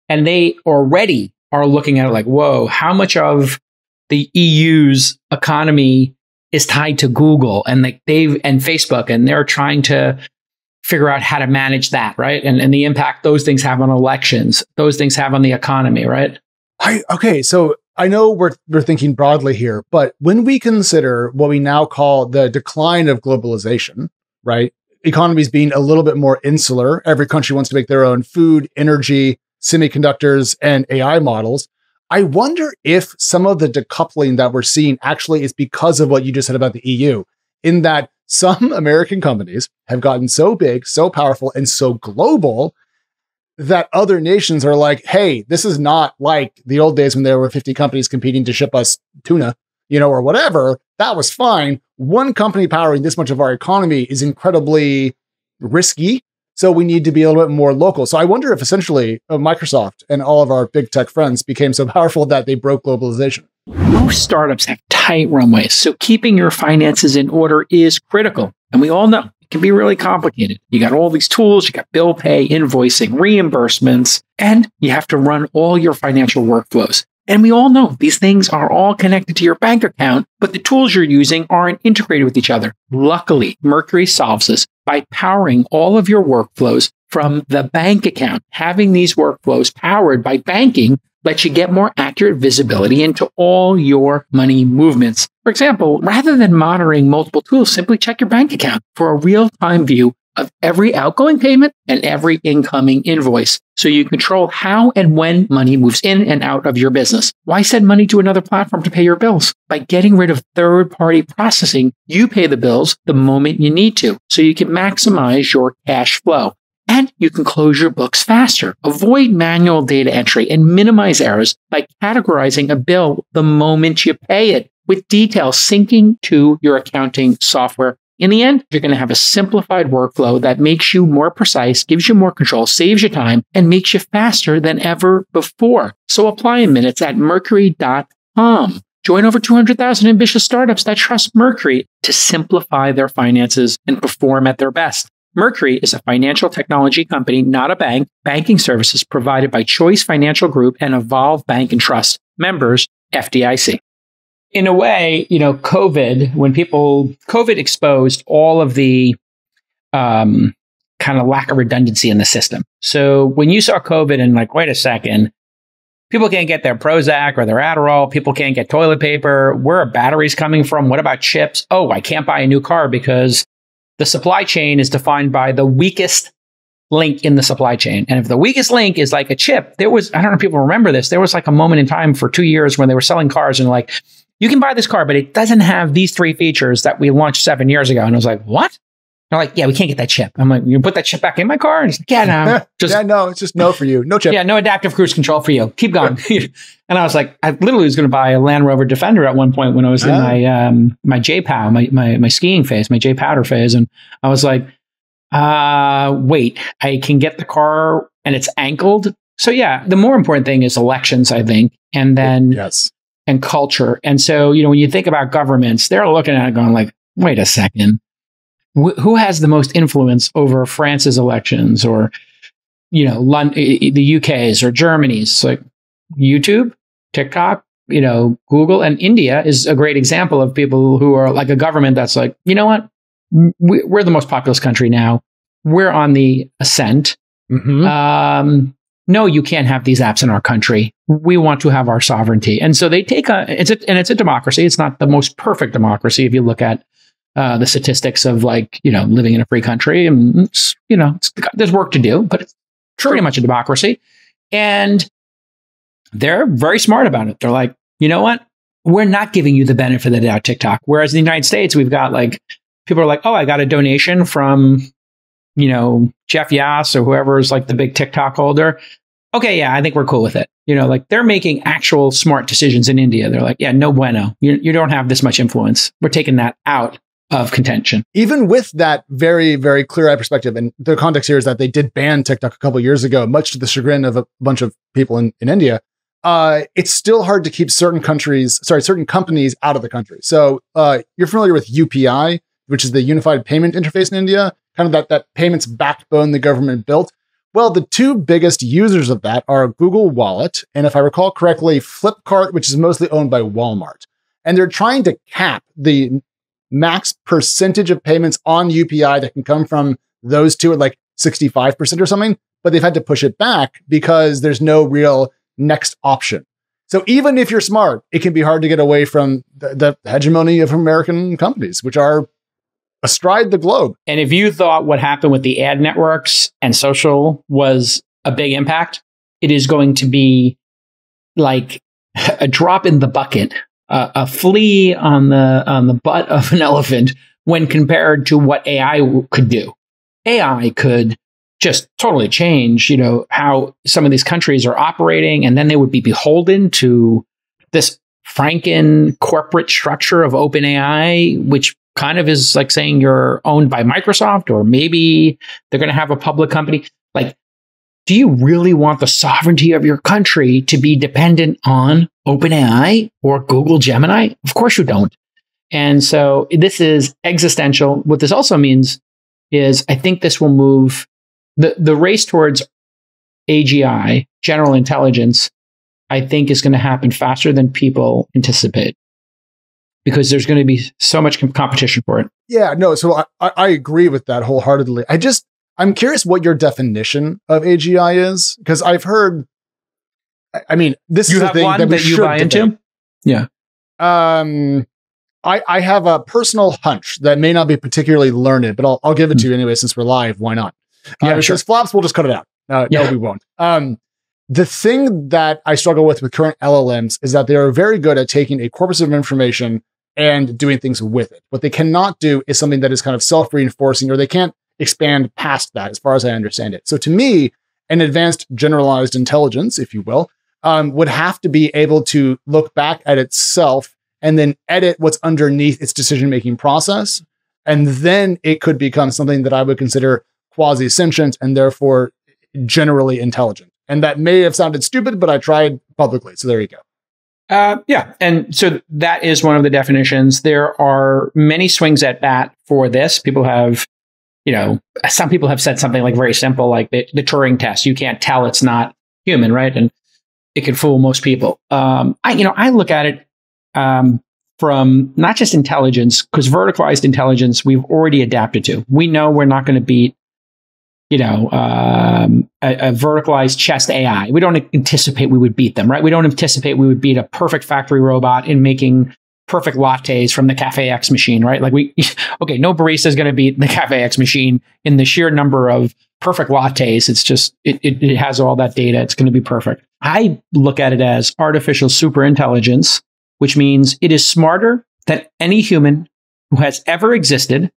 And they already are looking at it like, whoa, how much of the EU's economy is tied to Google and and Facebook, and they're trying to figure out how to manage that, right? And the impact those things have on elections, those things have on the economy, right? Okay, so I know we're thinking broadly here, but when we consider what we now call the decline of globalization, right? Economies being a little bit more insular. Every country wants to make their own food, energy, semiconductors, and AI models. I wonder if some of the decoupling that we're seeing actually is because of what you just said about the EU, in that some American companies have gotten so big, so powerful, and so global that other nations are like, hey, this is not like the old days when there were 50 companies competing to ship us tuna, or whatever. That was fine. One company powering this much of our economy is incredibly risky. So we need to be a little bit more local. So I wonder if essentially Microsoft and all of our big tech friends became so powerful that they broke globalization. Most startups have tight runways. So keeping your finances in order is critical. And we all know can be really complicated. You got all these tools, you got bill pay, invoicing, reimbursements, and you have to run all your financial workflows. And we all know these things are all connected to your bank account, but the tools you're using aren't integrated with each other. Luckily, Mercury solves this by powering all of your workflows from the bank account. Having these workflows powered by banking lets you get more accurate visibility into all your money movements. For example, rather than monitoring multiple tools, simply check your bank account for a real-time view of every outgoing payment and every incoming invoice, so you control how and when money moves in and out of your business. Why send money to another platform to pay your bills? By getting rid of third-party processing, you pay the bills the moment you need to, so you can maximize your cash flow. And you can close your books faster, avoid manual data entry, and minimize errors by categorizing a bill the moment you pay it, with details syncing to your accounting software. In the end, you're going to have a simplified workflow that makes you more precise, gives you more control, saves you time, and makes you faster than ever before. So apply in minutes at Mercury.com. Join over 200,000 ambitious startups that trust Mercury to simplify their finances and perform at their best. Mercury is a financial technology company, not a bank. Banking services provided by Choice Financial Group and Evolve Bank and Trust. Members, FDIC. In a way, COVID exposed all of the kind of lack of redundancy in the system. So when you saw COVID and like, wait a second, people can't get their Prozac or their Adderall, people can't get toilet paper, where are batteries coming from? What about chips? Oh, I can't buy a new car because the supply chain is defined by the weakest link in the supply chain. And if the weakest link is like a chip, I don't know if people remember this, there was like a moment in time for 2 years when they were selling cars and like, you can buy this car, but it doesn't have these 3 features that we launched 7 years ago. And I was like, what? They're like, yeah, we can't get that chip. I'm like, you put that chip back in my car? And it's like, yeah, no. It's just no for you. No chip. Yeah, no adaptive cruise control for you. Keep going. And I was like, I literally was going to buy a Land Rover Defender at one point when I was in my J-Pow, my skiing phase, my J-Powder phase. And I was like, wait, I can get the car and it's ankled. So yeah, the more important thing is elections, I think. And then, and culture. And so, when you think about governments, they're looking at it going like, wait a second, who has the most influence over France's elections or, the UK's or Germany's? It's like YouTube, TikTok, Google, and India is a great example of people who are like a government that's like, you know what? We're the most populous country now. We're on the ascent. Mm-hmm. No, you can't have these apps in our country. We want to have our sovereignty. And so they take it's a democracy. It's not the most perfect democracy if you look at the statistics of living in a free country. And there's work to do, but it's pretty much a democracy. And they're very smart about it. They're like, you know what? We're not giving you the benefit of the doubt, TikTok. Whereas in the United States, we've got people are like, oh, I got a donation from Jeff Yass or whoever is like the big TikTok holder. Okay, yeah, I think we're cool with it. They're making actual smart decisions in India. They're like, yeah, no bueno. You don't have this much influence. We're taking that out of contention. Even with that very, very clear-eyed perspective, and the context here is that they did ban TikTok a couple of years ago, much to the chagrin of a bunch of people in India. It's still hard to keep certain companies out of the country. So you're familiar with UPI, which is the Unified Payment Interface in India, kind of that payments backbone the government built. Well, the 2 biggest users of that are Google Wallet, and if I recall correctly, Flipkart, which is mostly owned by Walmart. And they're trying to cap the max percentage of payments on UPI that can come from those 2 at like 65% or something, but they've had to push it back because there's no real next option. So even if you're smart, it can be hard to get away from the hegemony of American companies, which are astride the globe. And if you thought what happened with the ad networks and social was a big impact, it is going to be like a drop in the bucket, a flea on the butt of an elephant when compared to what AI could do. AI could just totally change, how some of these countries are operating, and then they would be beholden to this Franken corporate structure of OpenAI, which kind of is like saying you're owned by Microsoft, or maybe they're going to have a public company. Like, do you really want the sovereignty of your country to be dependent on OpenAI or Google Gemini? Of course you don't. And so this is existential. What this also means is I think this will move the race towards AGI, general intelligence, I think is going to happen faster than people anticipate because there's going to be so much competition for it. Yeah, no, so I agree with that wholeheartedly. I'm curious what your definition of AGI is, because I've heard, I mean, this is the thing that you buy into. Yeah. I have a personal hunch that may not be particularly learned, but I'll give it to you anyway, since we're live. Why not? Yeah, sure. Flops, we'll just cut it out. No, we won't. The thing that I struggle with current LLMs is that they are very good at taking a corpus of information and doing things with it. What they cannot do is something that is kind of self-reinforcing, or they can't expand past that, as far as I understand it. So to me, an advanced generalized intelligence, if you will, would have to be able to look back at itself and then edit what's underneath its decision-making process. And then it could become something that I would consider quasi-sentient and therefore generally intelligent. And that may have sounded stupid, but I tried publicly. So there you go. Yeah. And so that is one of the definitions. There are many swings at bat for this. People have, some people have said something like very simple, like the Turing test. You can't tell it's not human, right? And it can fool most people. I look at it from not just intelligence, because verticalized intelligence we've already adapted to. We know we're not going to beat, a verticalized chess AI. We don't anticipate we would beat them, right? We don't anticipate we would beat a perfect factory robot in making perfect lattes from the Cafe X machine, right? Like no barista is going to beat the Cafe X machine in the sheer number of perfect lattes. It's just, it has all that data. It's going to be perfect. I look at it as artificial superintelligence, which means it is smarter than any human who has ever existed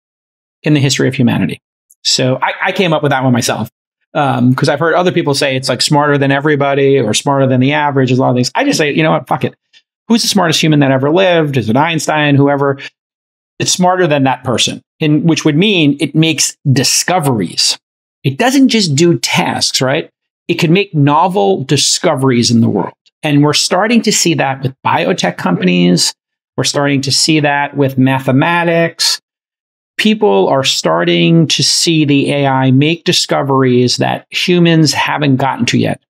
in the history of humanity. So I came up with that one myself because I've heard other people say it's like smarter than everybody or smarter than the average. There's a lot of things. I just say, you know what? Fuck it. Who's the smartest human that ever lived? Is it Einstein? Whoever? It's smarter than that person, which would mean it makes discoveries. It doesn't just do tasks, right? It can make novel discoveries in the world. And we're starting to see that with biotech companies. We're starting to see that with mathematics. People are starting to see the AI make discoveries that humans haven't gotten to yet.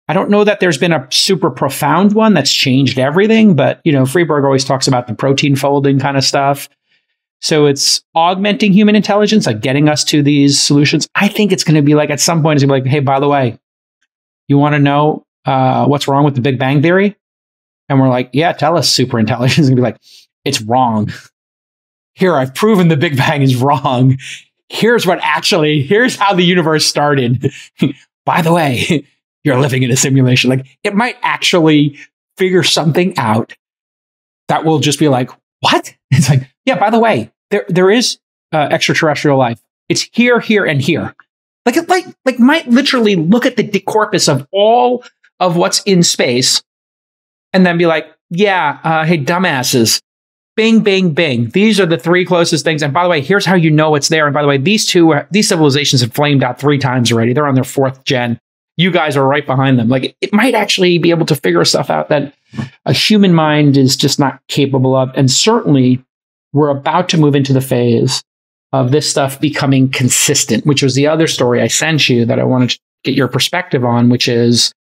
I don't know that there's been a super profound one that's changed everything, but Freeberg always talks about the protein folding kind of stuff. So it's augmenting human intelligence, like getting us to these solutions. I think it's going to be like at some point, it's going to be like, hey, by the way, you want to know what's wrong with the Big Bang Theory? And we're like, yeah, tell us, super intelligence. And be like, it's wrong. Here, I've proven the Big Bang is wrong. Here's how the universe started. By the way, you're living in a simulation. Like, it might actually figure something out that will just be like, what? It's like, yeah, by the way, there is extraterrestrial life. It's here, here, and here. Like it might literally look at the corpus of all of what's in space and then be like, yeah, hey, dumbasses. Bing, bing, bing. These are the three closest things. And by the way, here's how you know it's there. And by the way, these civilizations have flamed out 3 times already. They're on their 4th gen. You guys are right behind them. Like, it might actually be able to figure stuff out that a human mind is just not capable of. And certainly, we're about to move into the phase of this stuff becoming consistent, which was the other story I sent you that I wanted to get your perspective on, which is,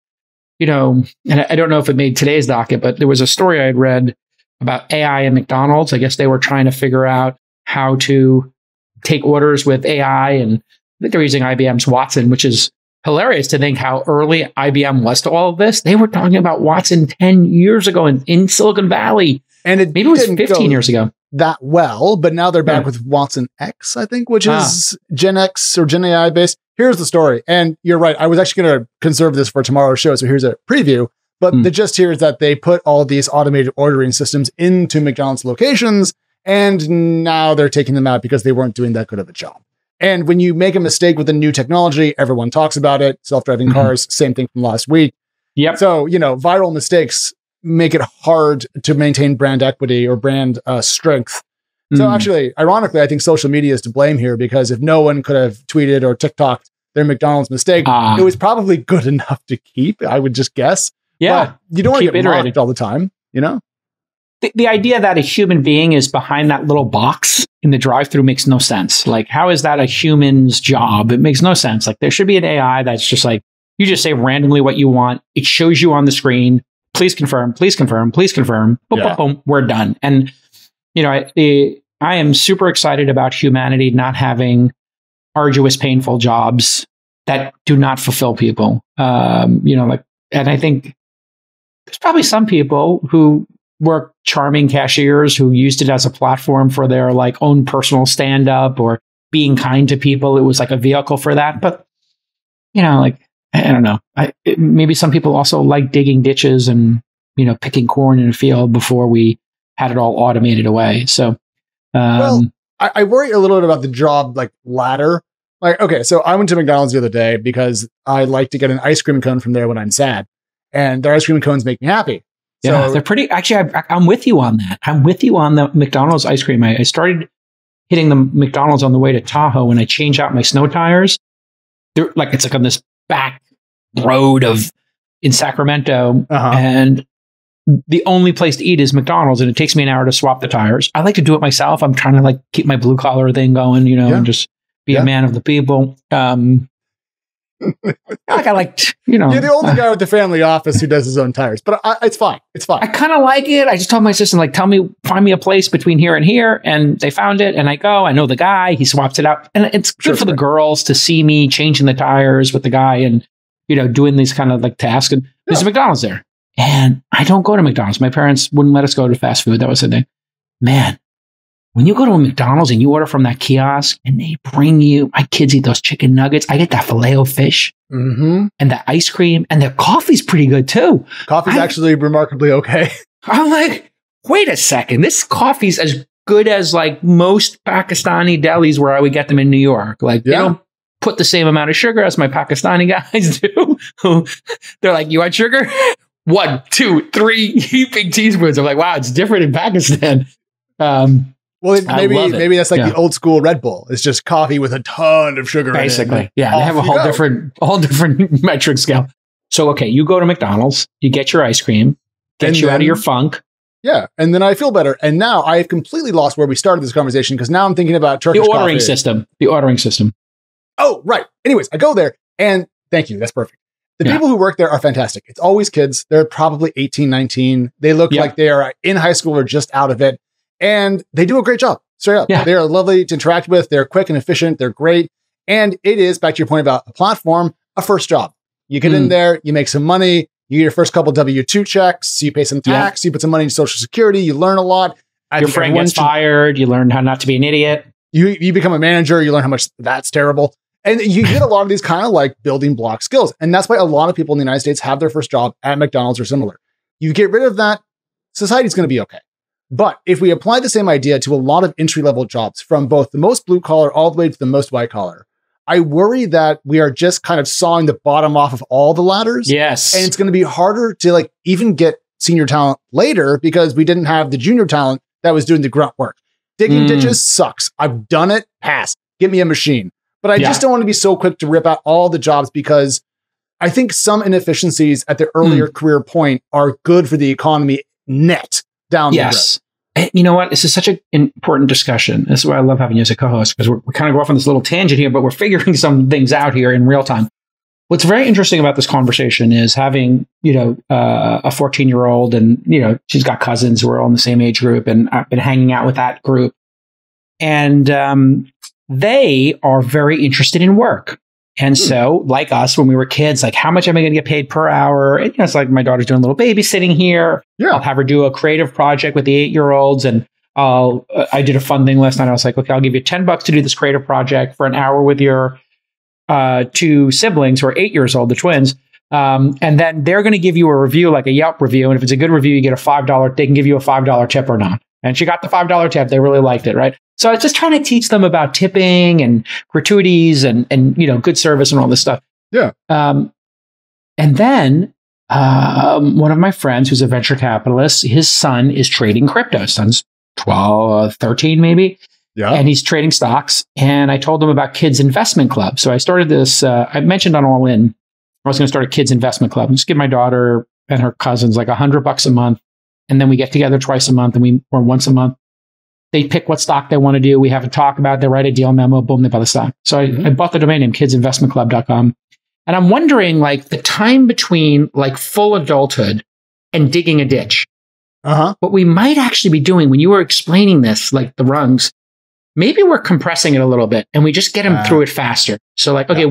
and I don't know if it made today's docket, but there was a story I had read about AI and McDonald's. I guess they were trying to figure out how to take orders with AI. And I think they're using IBM's Watson, which is hilarious to think how early IBM was to all of this. They were talking about Watson 10 years ago in Silicon Valley. And maybe it was 15 years ago. That well, but now they're back with Watson X, I think, which is Gen X or Gen AI based. Here's the story. And you're right. I was actually going to conserve this for tomorrow's show. So here's a preview. But the gist here is that they put all these automated ordering systems into McDonald's locations, and now they're taking them out because they weren't doing that good of a job. And when you make a mistake with a new technology, everyone talks about it. Self-driving cars, same thing from last week. Yep. So, viral mistakes make it hard to maintain brand equity or brand strength. So actually, ironically, I think social media is to blame here, because if no one could have tweeted or TikToked their McDonald's mistake, it was probably good enough to keep, I would just guess. Yeah. But you don't want to get mocked all the time, the idea that a human being is behind that little box in the drive-thru makes no sense. Like, how is that a human's job? It makes no sense. Like, there should be an AI that's just like, you just say randomly what you want. It shows you on the screen. Please confirm, please confirm, please confirm. Boom, boom, boom, we're done. And, you know, I am super excited about humanity not having arduous, painful jobs that do not fulfill people. You know, like, and I think there's probably some people who were charming cashiers who used it as a platform for their like own personal stand-up or being kind to people. It was like a vehicle for that. But, you know, like, I don't know. Maybe some people also like digging ditches and, you know, picking corn in a field before we had it all automated away. So, well, I worry a little bit about the job like ladder. Like, okay, so I went to McDonald's the other day because I like to get an ice cream cone from there when I'm sad, and their ice cream cones make me happy. Yeah, so, they're pretty. Actually, I'm with you on that. I'm with you on the McDonald's ice cream. I started hitting the McDonald's on the way to Tahoe when I change out my snow tires. They're like, it's like on this back road in Sacramento, and the only place to eat is McDonald's, and it takes me an hour to swap the tires. I like to do it myself. I'm trying to like keep my blue collar thing going, you know, and just be a man of the people. I like, you know, you're the only guy with the family office who does his own tires, but it's fine. It's fine. I kind of like it. I just told my assistant, like, find me a place between here and here. And they found it. And I know the guy, he swaps it out. And it's good for the girls to see me changing the tires with the guy and, you know, doing these kind of like tasks. And there's a McDonald's there. And I don't go to McDonald's. My parents wouldn't let us go to fast food. That was the thing. Man, when you go to a McDonald's and you order from that kiosk and they bring you, my kids eat those chicken nuggets. I get that Filet-O-Fish and the ice cream, and the coffee's pretty good too. Coffee's actually remarkably okay. I'm like, wait a second. This coffee's as good as like most Pakistani delis where I would get them in New York. Like they don't put the same amount of sugar as my Pakistani guys do. They're like, you want sugar? 1, 2, 3 heaping teaspoons. I'm like, wow, it's different in Pakistan. Well, maybe that's like the old school Red Bull. It's just coffee with a ton of sugar. Basically, in it. They have a whole different metric scale. So, okay, you go to McDonald's, you get your ice cream, get you out of your funk. Yeah, and then I feel better. And now I have completely lost where we started this conversation because now I'm thinking about Turkish the ordering coffee. system. The ordering system. Oh, right. Anyways, I go there and thank you. That's perfect. The people who work there are fantastic. It's always kids. They're probably 18, 19. They look like they are in high school or just out of it. And they do a great job. Straight up. They're lovely to interact with. They're quick and efficient. They're great. And it is, back to your point about a platform, a first job. You get in there, you make some money, you get your first couple W-2 checks, you pay some tax, you put some money in Social Security, you learn a lot. Your friend gets fired, you learn how not to be an idiot. You become a manager, you learn how much that's terrible. And you get a lot of these kind of like building block skills. And that's why a lot of people in the United States have their first job at McDonald's or similar. You get rid of that, society's going to be okay. But if we apply the same idea to a lot of entry-level jobs, from both the most blue collar all the way to the most white collar, I worry that we are just kind of sawing the bottom off of all the ladders. Yes. And it's going to be harder to like even get senior talent later because we didn't have the junior talent that was doing the grunt work. Digging ditches sucks. I've done it. Pass. Give me a machine. But I just don't want to be so quick to rip out all the jobs because I think some inefficiencies at the earlier career point are good for the economy net down the road. And you know what? This is such an important discussion. This is why I love having you as a co-host, because we kind of go off on this little tangent here, but we're figuring some things out here in real time. What's very interesting about this conversation is having, you know, a 14-year-old and, you know, she's got cousins who are all in the same age group, and I've been hanging out with that group. And they are very interested in work. And so, like us, when we were kids, like, how much am I going to get paid per hour? And, you know, it's like my daughter's doing a little babysitting here. I'll have her do a creative project with the 8-year-olds. And I did a fun thing last night. I was like, okay, I'll give you $10 to do this creative project for an hour with your 2 siblings who are 8 years old, the twins. And then they're going to give you a review, like a Yelp review. And if it's a good review, you get a $5, they can give you a $5 tip or not. And she got the $5 tip. They really liked it, right? So I was just trying to teach them about tipping and gratuities and you know, good service and all this stuff. Yeah. And then one of my friends who's a venture capitalist, his son is trading crypto. His son's 12, 13 maybe. Yeah. And he's trading stocks. And I told him about Kids Investment Club. So I started this, I mentioned on All In, I was going to start a Kids Investment Club and just give my daughter and her cousins like $100 a month and then we get together twice a month or once a month. They pick what stock they want to do. We have a talk about it. They write a deal memo. Boom, they buy the stock. So I bought the domain name kidsinvestmentclub.com. And I'm wondering, like, the time between like full adulthood and digging a ditch. What we might actually be doing when you were explaining this, like the rungs, maybe we're compressing it a little bit and we just get them through it faster. So like, okay,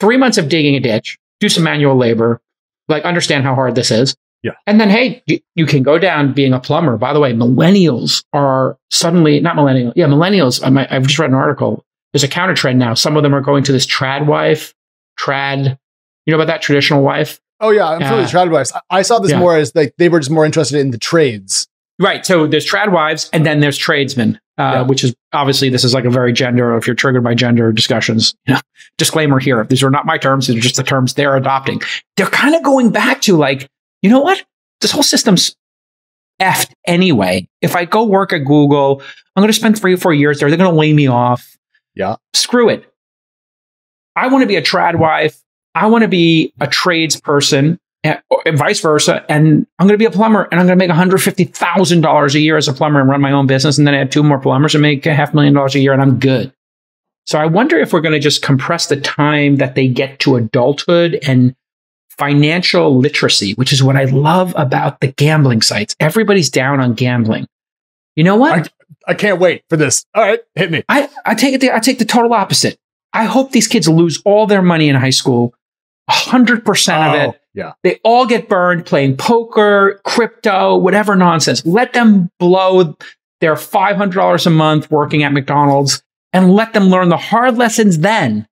3 months of digging a ditch, do some manual labor, like understand how hard this is. Yeah. And then, hey, you can go down being a plumber. By the way, millennials are suddenly, not millennials. Yeah, millennials. I've just read an article. There's a counter trend now. Some of them are going to this trad, you know about that, traditional wife? Oh yeah, I'm familiar with trad wives. I saw this more as like they were just more interested in the trades. Right. So there's trad wives and then there's tradesmen, which is obviously this is like a very gender, if you're triggered by gender discussions, disclaimer here. These are not my terms. These are just the terms they're adopting. They're kind of going back to like, you know what? This whole system's effed anyway. If I go work at Google, I'm going to spend 3 or 4 years there. They're going to lay me off. Yeah. Screw it. I want to be a trad wife. I want to be a tradesperson and vice versa. And I'm going to be a plumber and I'm going to make $150,000 a year as a plumber and run my own business. And then I have 2 more plumbers and make $500,000 a year and I'm good. So I wonder if we're going to just compress the time that they get to adulthood and financial literacy, which is what I love about the gambling sites. Everybody's down on gambling. You know what? I can't wait for this. All right, hit me. I take the total opposite. I hope these kids lose all their money in high school, 100% of it. Yeah. They all get burned playing poker, crypto, whatever nonsense. Let them blow their $500 a month working at McDonald's and let them learn the hard lessons then.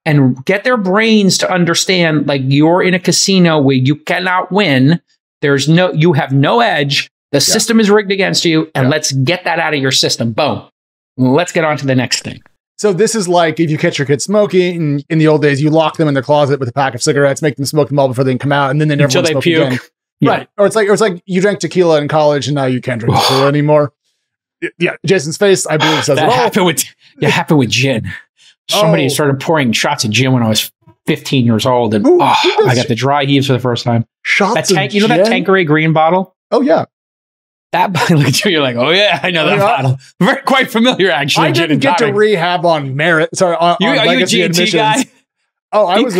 And get their brains to understand, like, you're in a casino where you cannot win. You have no edge. The system is rigged against you. And let's get that out of your system. Boom. Let's get on to the next thing. So this is like if you catch your kid smoking in the old days, you lock them in the closet with a pack of cigarettes, make them smoke them all before they can come out. And then they never smoke again. Yeah. Right. Or it's like you drank tequila in college and now you can't drink tequila anymore. Yeah. Jason's face, I believe, says it all. Happened with gin. Somebody started pouring shots of gin when I was 15 years old, and I got the dry heaves for the first time. Shots of gin? You know that Tanqueray green bottle? Oh, yeah. That look at you, you're like, oh, yeah, I know that bottle. Very quite familiar, actually. I didn't get to rehab on merit. Sorry, on are you a G&T guy? Oh, I was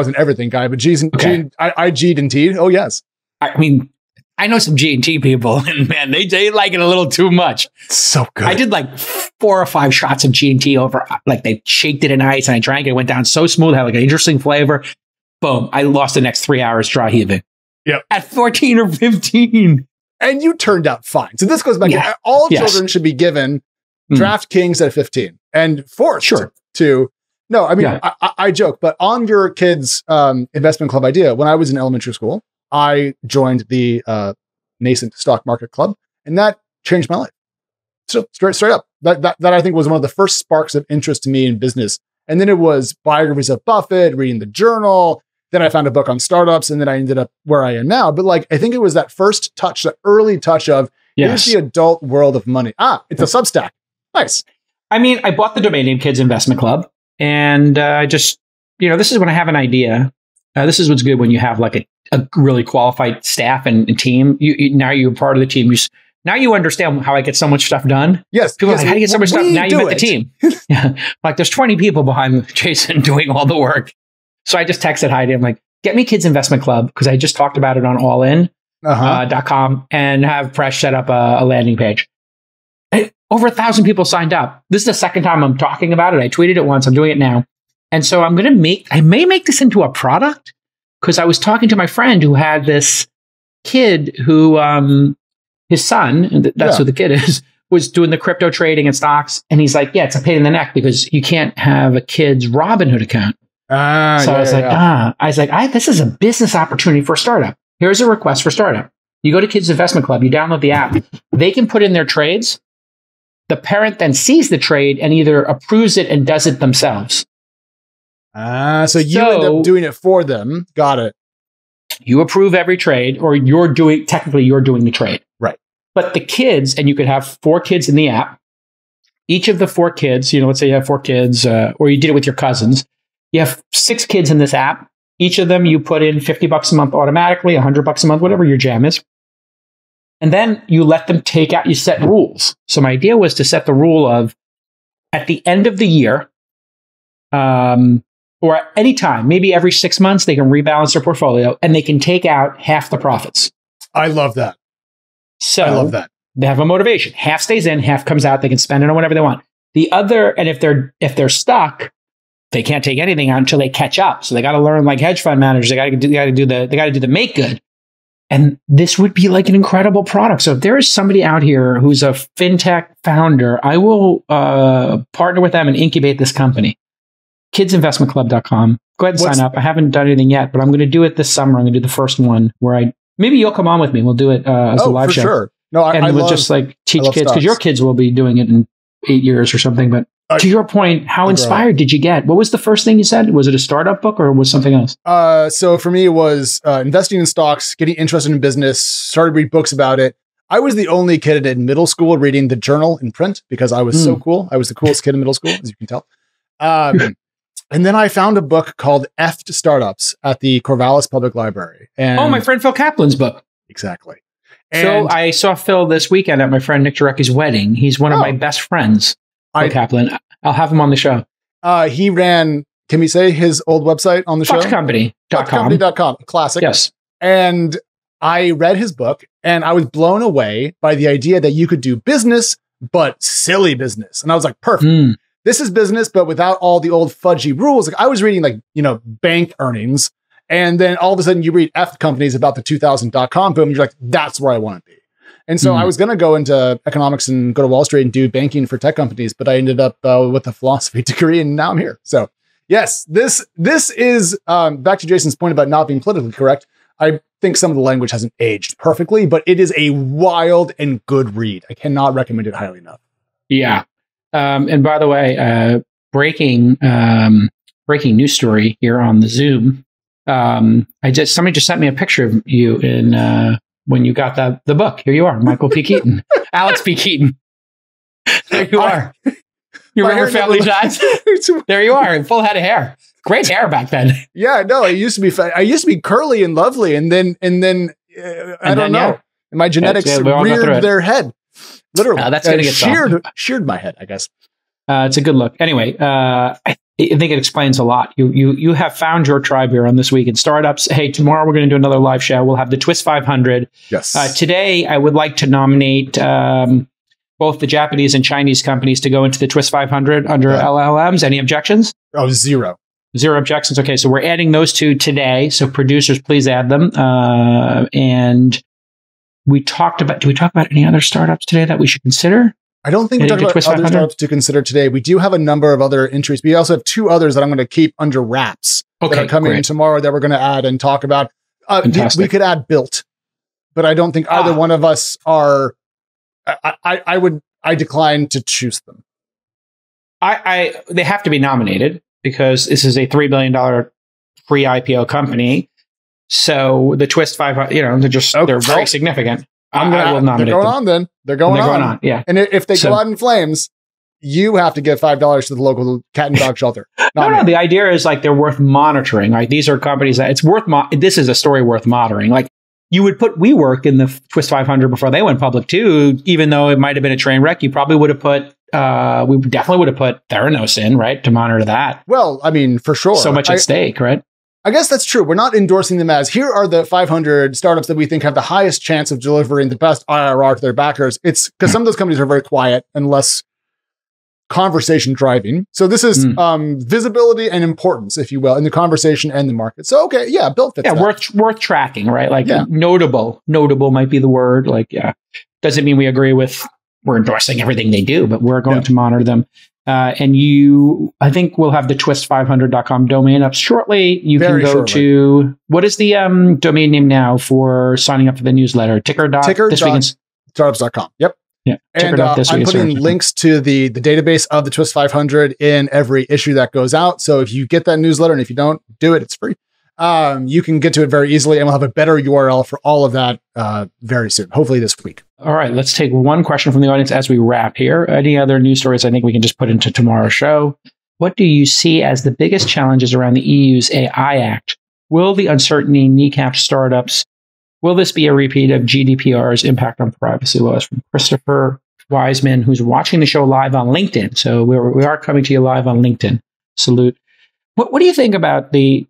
an everything guy, but I G'd and T'd. Oh, yes. I mean, I know some G&T people, and man, they like it a little too much. So good. I did like 4 or 5 shots of G&T over, like they shaked it in ice, and I drank it. It went down so smooth, had like an interesting flavor. Boom! I lost the next 3 hours dry heaving. Yeah, at 14 or 15, and you turned out fine. So this goes back. Yeah. All children should be given DraftKings at 15 and forced to. No, I mean I joke, but on your kids' investment club idea, when I was in elementary school, I joined the nascent stock market club, and that changed my life. So straight up, that I think was one of the first sparks of interest to me in business. And then it was biographies of Buffett, reading the journal. Then I found a book on startups, and then I ended up where I am now. But like, I think it was that first touch, that early touch of here's the adult world of money. It's a Substack. Nice. I mean, I bought the domain name Kids Investment Club, and this is when I have an idea. This is what's good when you have like a really qualified staff and team. Now you're part of the team. Now you understand how I get so much stuff done. Yes. People are like, how do you get so much stuff? Now you met the team. Like there's 20 people behind Jason doing all the work. So I just texted Heidi. I'm like, get me Kids Investment Club, because I just talked about it on allin.com and have Presh set up a landing page. Over 1,000 people signed up. This is the second time I'm talking about it. I tweeted it once. I'm doing it now. And so I may make this into a product, because I was talking to my friend who had this kid who, his son, that's who the kid is, was doing the crypto trading and stocks. And he's like, yeah, it's a pain in the neck because you can't have a kid's Robinhood account. I was like, this is a business opportunity for a startup. Here's a request for startup. You go to Kids Investment Club, you download the app. They can put in their trades. The parent then sees the trade and either approves it and does it themselves. So you end up doing it for them. Got it. You approve every trade, or you're doing the trade. Right. But the kids, and you could have 4 kids in the app. Each of the 4 kids, let's say you have 4 kids, or you did it with your cousins. You have 6 kids in this app. Each of them, you put in $50 a month automatically, $100 a month, whatever your jam is. And then you let them you set rules. So my idea was to set the rule of at the end of the year, or at any time, maybe every 6 months, they can rebalance their portfolio and they can take out half the profits. I love that. So I love that. They have a motivation. Half stays in, half comes out. They can spend it on whatever they want. The other, and if they're stuck, they can't take anything out until they catch up. So they got to learn like hedge fund managers. They got to do the make good. And this would be like an incredible product. So if there is somebody out here who's a fintech founder, I will partner with them and incubate this company. Kidsinvestmentclub.com. Go ahead and sign up. I haven't done anything yet, but I'm going to do it this summer. I'm going to do the first one where maybe you'll come on with me. We'll do it as a live show. Sure. No, we'll just like teach kids, because your kids will be doing it in 8 years or something. But to your point, how inspired did you get? What was the first thing you said? Was it a startup book or was something else? So for me, it was investing in stocks, getting interested in business, started reading books about it. I was the only kid in middle school reading the journal in print because I was so cool. I was the coolest kid in middle school, as you can tell. And then I found a book called F to Startups at the Corvallis Public Library. And my friend Phil Kaplan's book. Exactly. So I saw Phil this weekend at my friend Nick Jarecki's wedding. He's one of my best friends, Phil Kaplan. I'll have him on the show. He ran, can we say his old website on the show? Foxcompany.com. Foxcompany.com. Classic. Yes. And I read his book and I was blown away by the idea that you could do business, but silly business. And I was like, perfect. This is business, but without all the old fudgy rules. Like I was reading bank earnings. And then all of a sudden you read F companies about the 2000.com boom. And you're like, that's where I want to be. And so I was going to go into economics and go to Wall Street and do banking for tech companies, but I ended up with a philosophy degree and now I'm here. So yes, this is back to Jason's point about not being politically correct. I think some of the language hasn't aged perfectly, but it is a wild and good read. I cannot recommend it highly enough. Yeah. And by the way, breaking news story here on the Zoom. Somebody just sent me a picture of you in when you got the book. Here you are, Michael P. Keaton, Alex P. Keaton. There you are. You remember Family Ties? There you are, full head of hair. Great hair back then. Yeah, no, I used to be curly and lovely, and then I don't know. My genetics reared their head. Literally, that's going to get sheared my head, I guess. It's a good look. Anyway, I think it explains a lot. You have found your tribe here on This Week in Startups. Hey, tomorrow we're going to do another live show. We'll have the Twist 500. Yes. Today, I would like to nominate both the Japanese and Chinese companies to go into the Twist 500 under LLMs. Any objections? Oh, zero. Zero objections. Okay, so we're adding those two today. So producers, please add them. And do we talk about any other startups today that we should consider? I don't think we talked about other startups to consider today. We do have a number of other entries. We also have two others that I'm going to keep under wraps that are coming in tomorrow that we're going to add and talk about. We could add Bilt, but I don't think either one of us are. I decline to choose them. They have to be nominated because this is a $3 billion pre-IPO company. So the Twist 500, they're very significant. I will nominate them. They're going on. Yeah. And if they go out in flames, you have to give $5 to the local cat and dog shelter. No. The idea is like they're worth monitoring. Like these are companies that it's worth. This is a story worth monitoring. Like you would put WeWork in the Twist 500 before they went public too. Even though it might have been a train wreck, you probably would have put. We definitely would have put Theranos in, right, to monitor that. Well, I mean, for sure. So much at stake, right? I guess that's true. We're not endorsing them as here are the 500 startups that we think have the highest chance of delivering the best IRR to their backers. It's because some of those companies are very quiet and less conversation driving. So this is visibility and importance, if you will, in the conversation and the market. So, okay, yeah, Bilt fits that. worth tracking, right? Like notable might be the word. Like, doesn't mean we're endorsing everything they do, but we're going to monitor them. And I think we'll have the twist500.com domain up shortly. You can go to, what is the domain name now for signing up for the newsletter? Ticker.startups.com. Yep. Yeah. And I'm putting links to the database of the Twist 500 in every issue that goes out. So if you get that newsletter, and if you don't do it, it's free. You can get to it very easily, and we'll have a better URL for all of that very soon, hopefully this week. All right, let's take one question from the audience as we wrap here. Any other news stories I think we can just put into tomorrow's show? What do you see as the biggest challenges around the EU's AI Act? Will the uncertainty kneecap startups Will this be a repeat of GDPR's impact on privacy laws? From Christopher Wiseman, who's watching the show live on LinkedIn. So we are coming to you live on LinkedIn. Salute. What do you think about we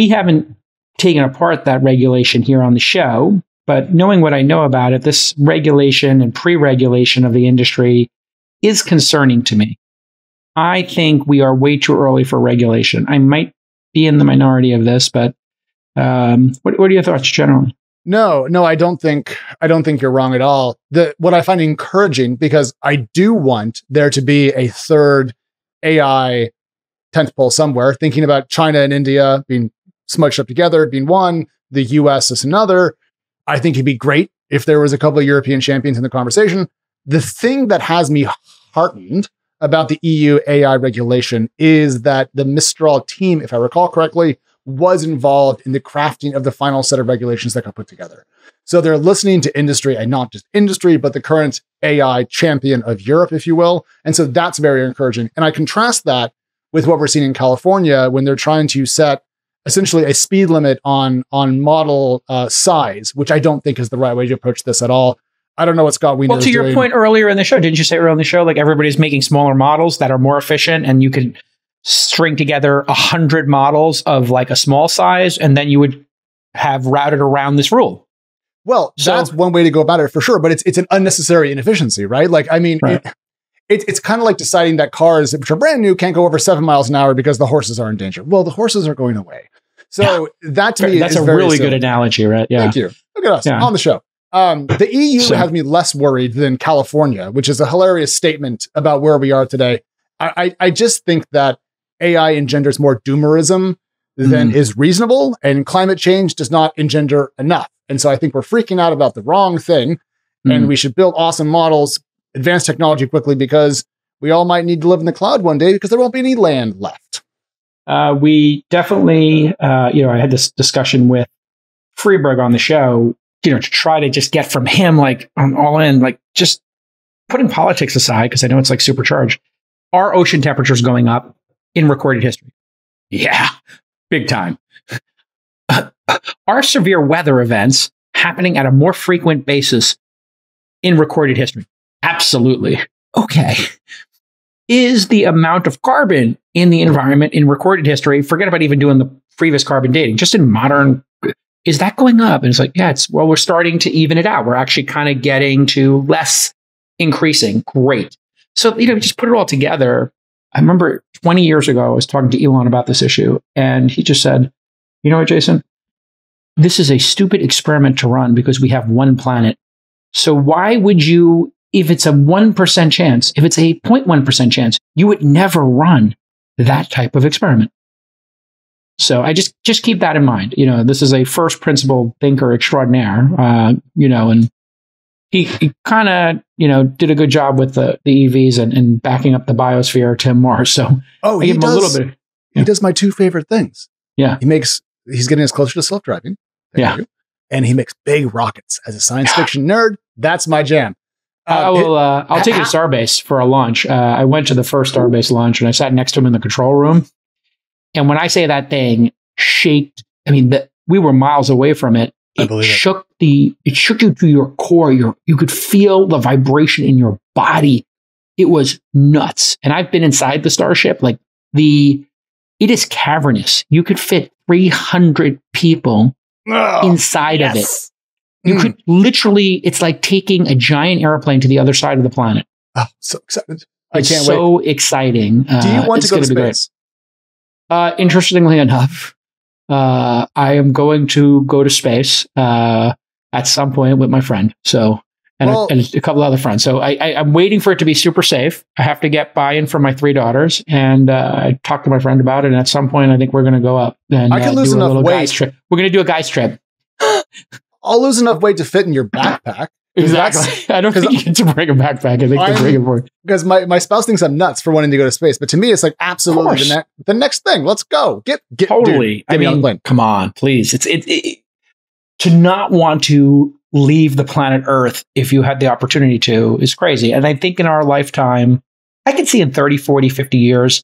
haven't taken apart that regulation here on the show, but knowing what I know about it, this regulation and pre-regulation of the industry is concerning to me. I think we are way too early for regulation. I might be in the minority of this, but what are your thoughts generally? No, I don't think you're wrong at all. What I find encouraging, because I do want there to be a third AI tentpole somewhere, thinking about China and India being smudged up together, being one, the US is another. I think it'd be great if there was a couple of European champions in the conversation. The thing that has me heartened about the EU AI regulation is that the Mistral team, if I recall correctly, was involved in the crafting of the final set of regulations that got put together. So they're listening to industry, and not just industry, but the current AI champion of Europe, if you will. And so that's very encouraging. And I contrast that with what we're seeing in California when they're trying to set essentially a speed limit on model size, which I don't think is the right way to approach this at all. I don't know what Scott Wiener is doing. Well, to your point earlier in the show, didn't you say earlier in the show, like everybody's making smaller models that are more efficient, and you could string together 100 models of like a small size, and then you would have routed around this rule. Well, that's one way to go about it for sure, but it's an unnecessary inefficiency, right? Like, I mean, right. It's kind of like deciding that cars, which are brand new, can't go over 7 miles an hour because the horses are in danger. Well, the horses are going away. So that to me that's is a very really silly. good analogy, right? Yeah. Thank you. Look at us on the show. The EU has me less worried than California, which is a hilarious statement about where we are today. I just think that AI engenders more doomerism than is reasonable, and climate change does not engender enough. And so I think we're freaking out about the wrong thing, and we should build awesome models, advance technology quickly, because we all might need to live in the cloud one day because there won't be any land left. We definitely, I had this discussion with Freeberg on the show, to try to just get from him, like, I'm all in, like, just putting politics aside, because I know it's like supercharged. Are ocean temperatures going up in recorded history? Yeah, big time. Are severe weather events happening at a more frequent basis in recorded history? Absolutely. Okay. Is the amount of carbon in the environment in recorded history, forget about even doing the previous carbon dating, just in modern, is that going up? And it's like, yeah, we're starting to even it out. We're actually kind of getting to less increasing. Great. So, just put it all together. I remember 20 years ago, I was talking to Elon about this issue, and he just said, you know what, Jason? This is a stupid experiment to run because we have one planet. So why would you, if it's a 1% chance, if it's a 0.1% chance, you would never run that type of experiment. So I just keep that in mind. This is a first principle thinker extraordinaire, and he kind of, did a good job with the EVs and backing up the biosphere to Mars. So I give him a little bit. He does my two favorite things. Yeah. He's getting us closer to self-driving. Yeah. And he makes big rockets. As a science fiction nerd, that's my jam. I'll take you to Starbase for a launch. I went to the first Starbase launch, and I sat next to him in the control room. And when I say that thing shaked, we were miles away from it. It shook you to your core. You could feel the vibration in your body. It was nuts. And I've been inside the Starship. It is cavernous. You could fit 300 people inside of it. You could literally, it's like taking a giant airplane to the other side of the planet. Oh, so excited. I can't wait. So exciting. Do you want to go to space? Interestingly enough, I am going to go to space at some point with my friend. So, and a couple other friends. So I'm waiting for it to be super safe. I have to get buy-in from my 3 daughters, and I talked to my friend about it. And at some point, I think we're going to go up and I can lose do a enough little weight. guys trip. We're going to do a guys trip. I'll lose enough weight to fit in your backpack. Exactly. I don't think you get to bring a backpack. I think they bring it for you. Because my spouse thinks I'm nuts for wanting to go to space. But to me, it's like, absolutely the next thing. Let's go. Get totally. Dude, come on, please. It's to not want to leave the planet Earth if you had the opportunity to is crazy. And I think in our lifetime, I can see in 30, 40, 50 years,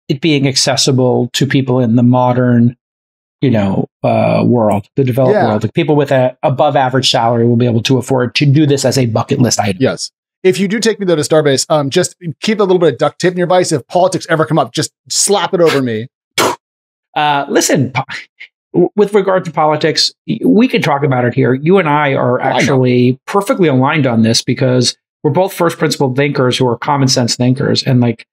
it being accessible to people in the modern world, the developed world. Like people with a above average salary will be able to afford to do this as a bucket list item. Yes. If you do take me though to Starbase, just keep a little bit of duct tape nearby. So if politics ever come up, just slap it over me. Listen, with regard to politics, we could talk about it here. You and I are actually perfectly aligned on this because we're both first principle thinkers who are common sense thinkers. And like,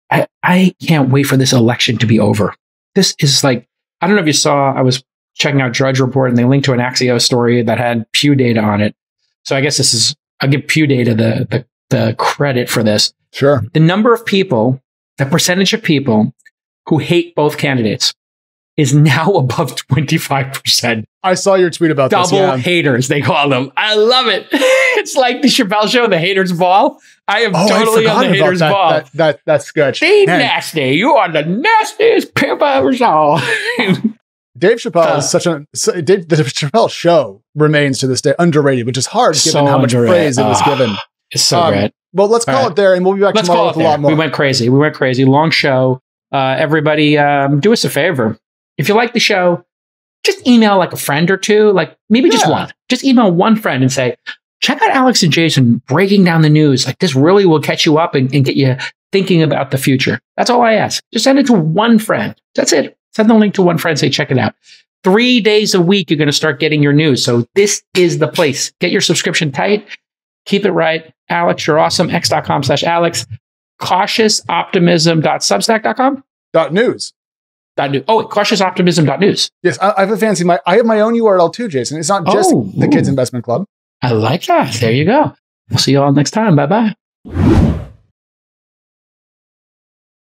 I can't wait for this election to be over. This is like, I don't know if you saw, I was checking out Drudge Report and they linked to an Axios story that had Pew data on it. So I guess I'll give Pew data the credit for this. Sure. The number of people, the percentage of people who hate both candidates is now above 25%. I saw your tweet about this. Double haters, they call them. I love it. It's like the Chappelle Show, the haters ball. I am totally on the haters ball. That sketch. Steve Nasty, you are the nastiest pimp I ever saw. Dave Chappelle is the Chappelle Show remains to this day underrated, which is hard given how much praise it was given. It's so great. Well, let's call it there, and we'll be back tomorrow with a lot more. We went crazy. Long show. Everybody, do us a favor. If you like the show, just email like a friend or two, like maybe just one. Just email one friend and say, check out Alex and Jason breaking down the news. Like this really will catch you up and get you thinking about the future. That's all I ask. Just send it to one friend. That's it. Send the link to one friend. Say, check it out. 3 days a week, you're going to start getting your news. So this is the place. Get your subscription tight. Keep it right. Alex, you're awesome. x.com/Alex. Cautiousoptimism.substack.com. .news. Oh, cautiousoptimism.news. Yes, I have a fancy. I have my own URL too, Jason. It's not just the Kids Investment Club. I like that. There you go. We'll see you all next time. Bye-bye.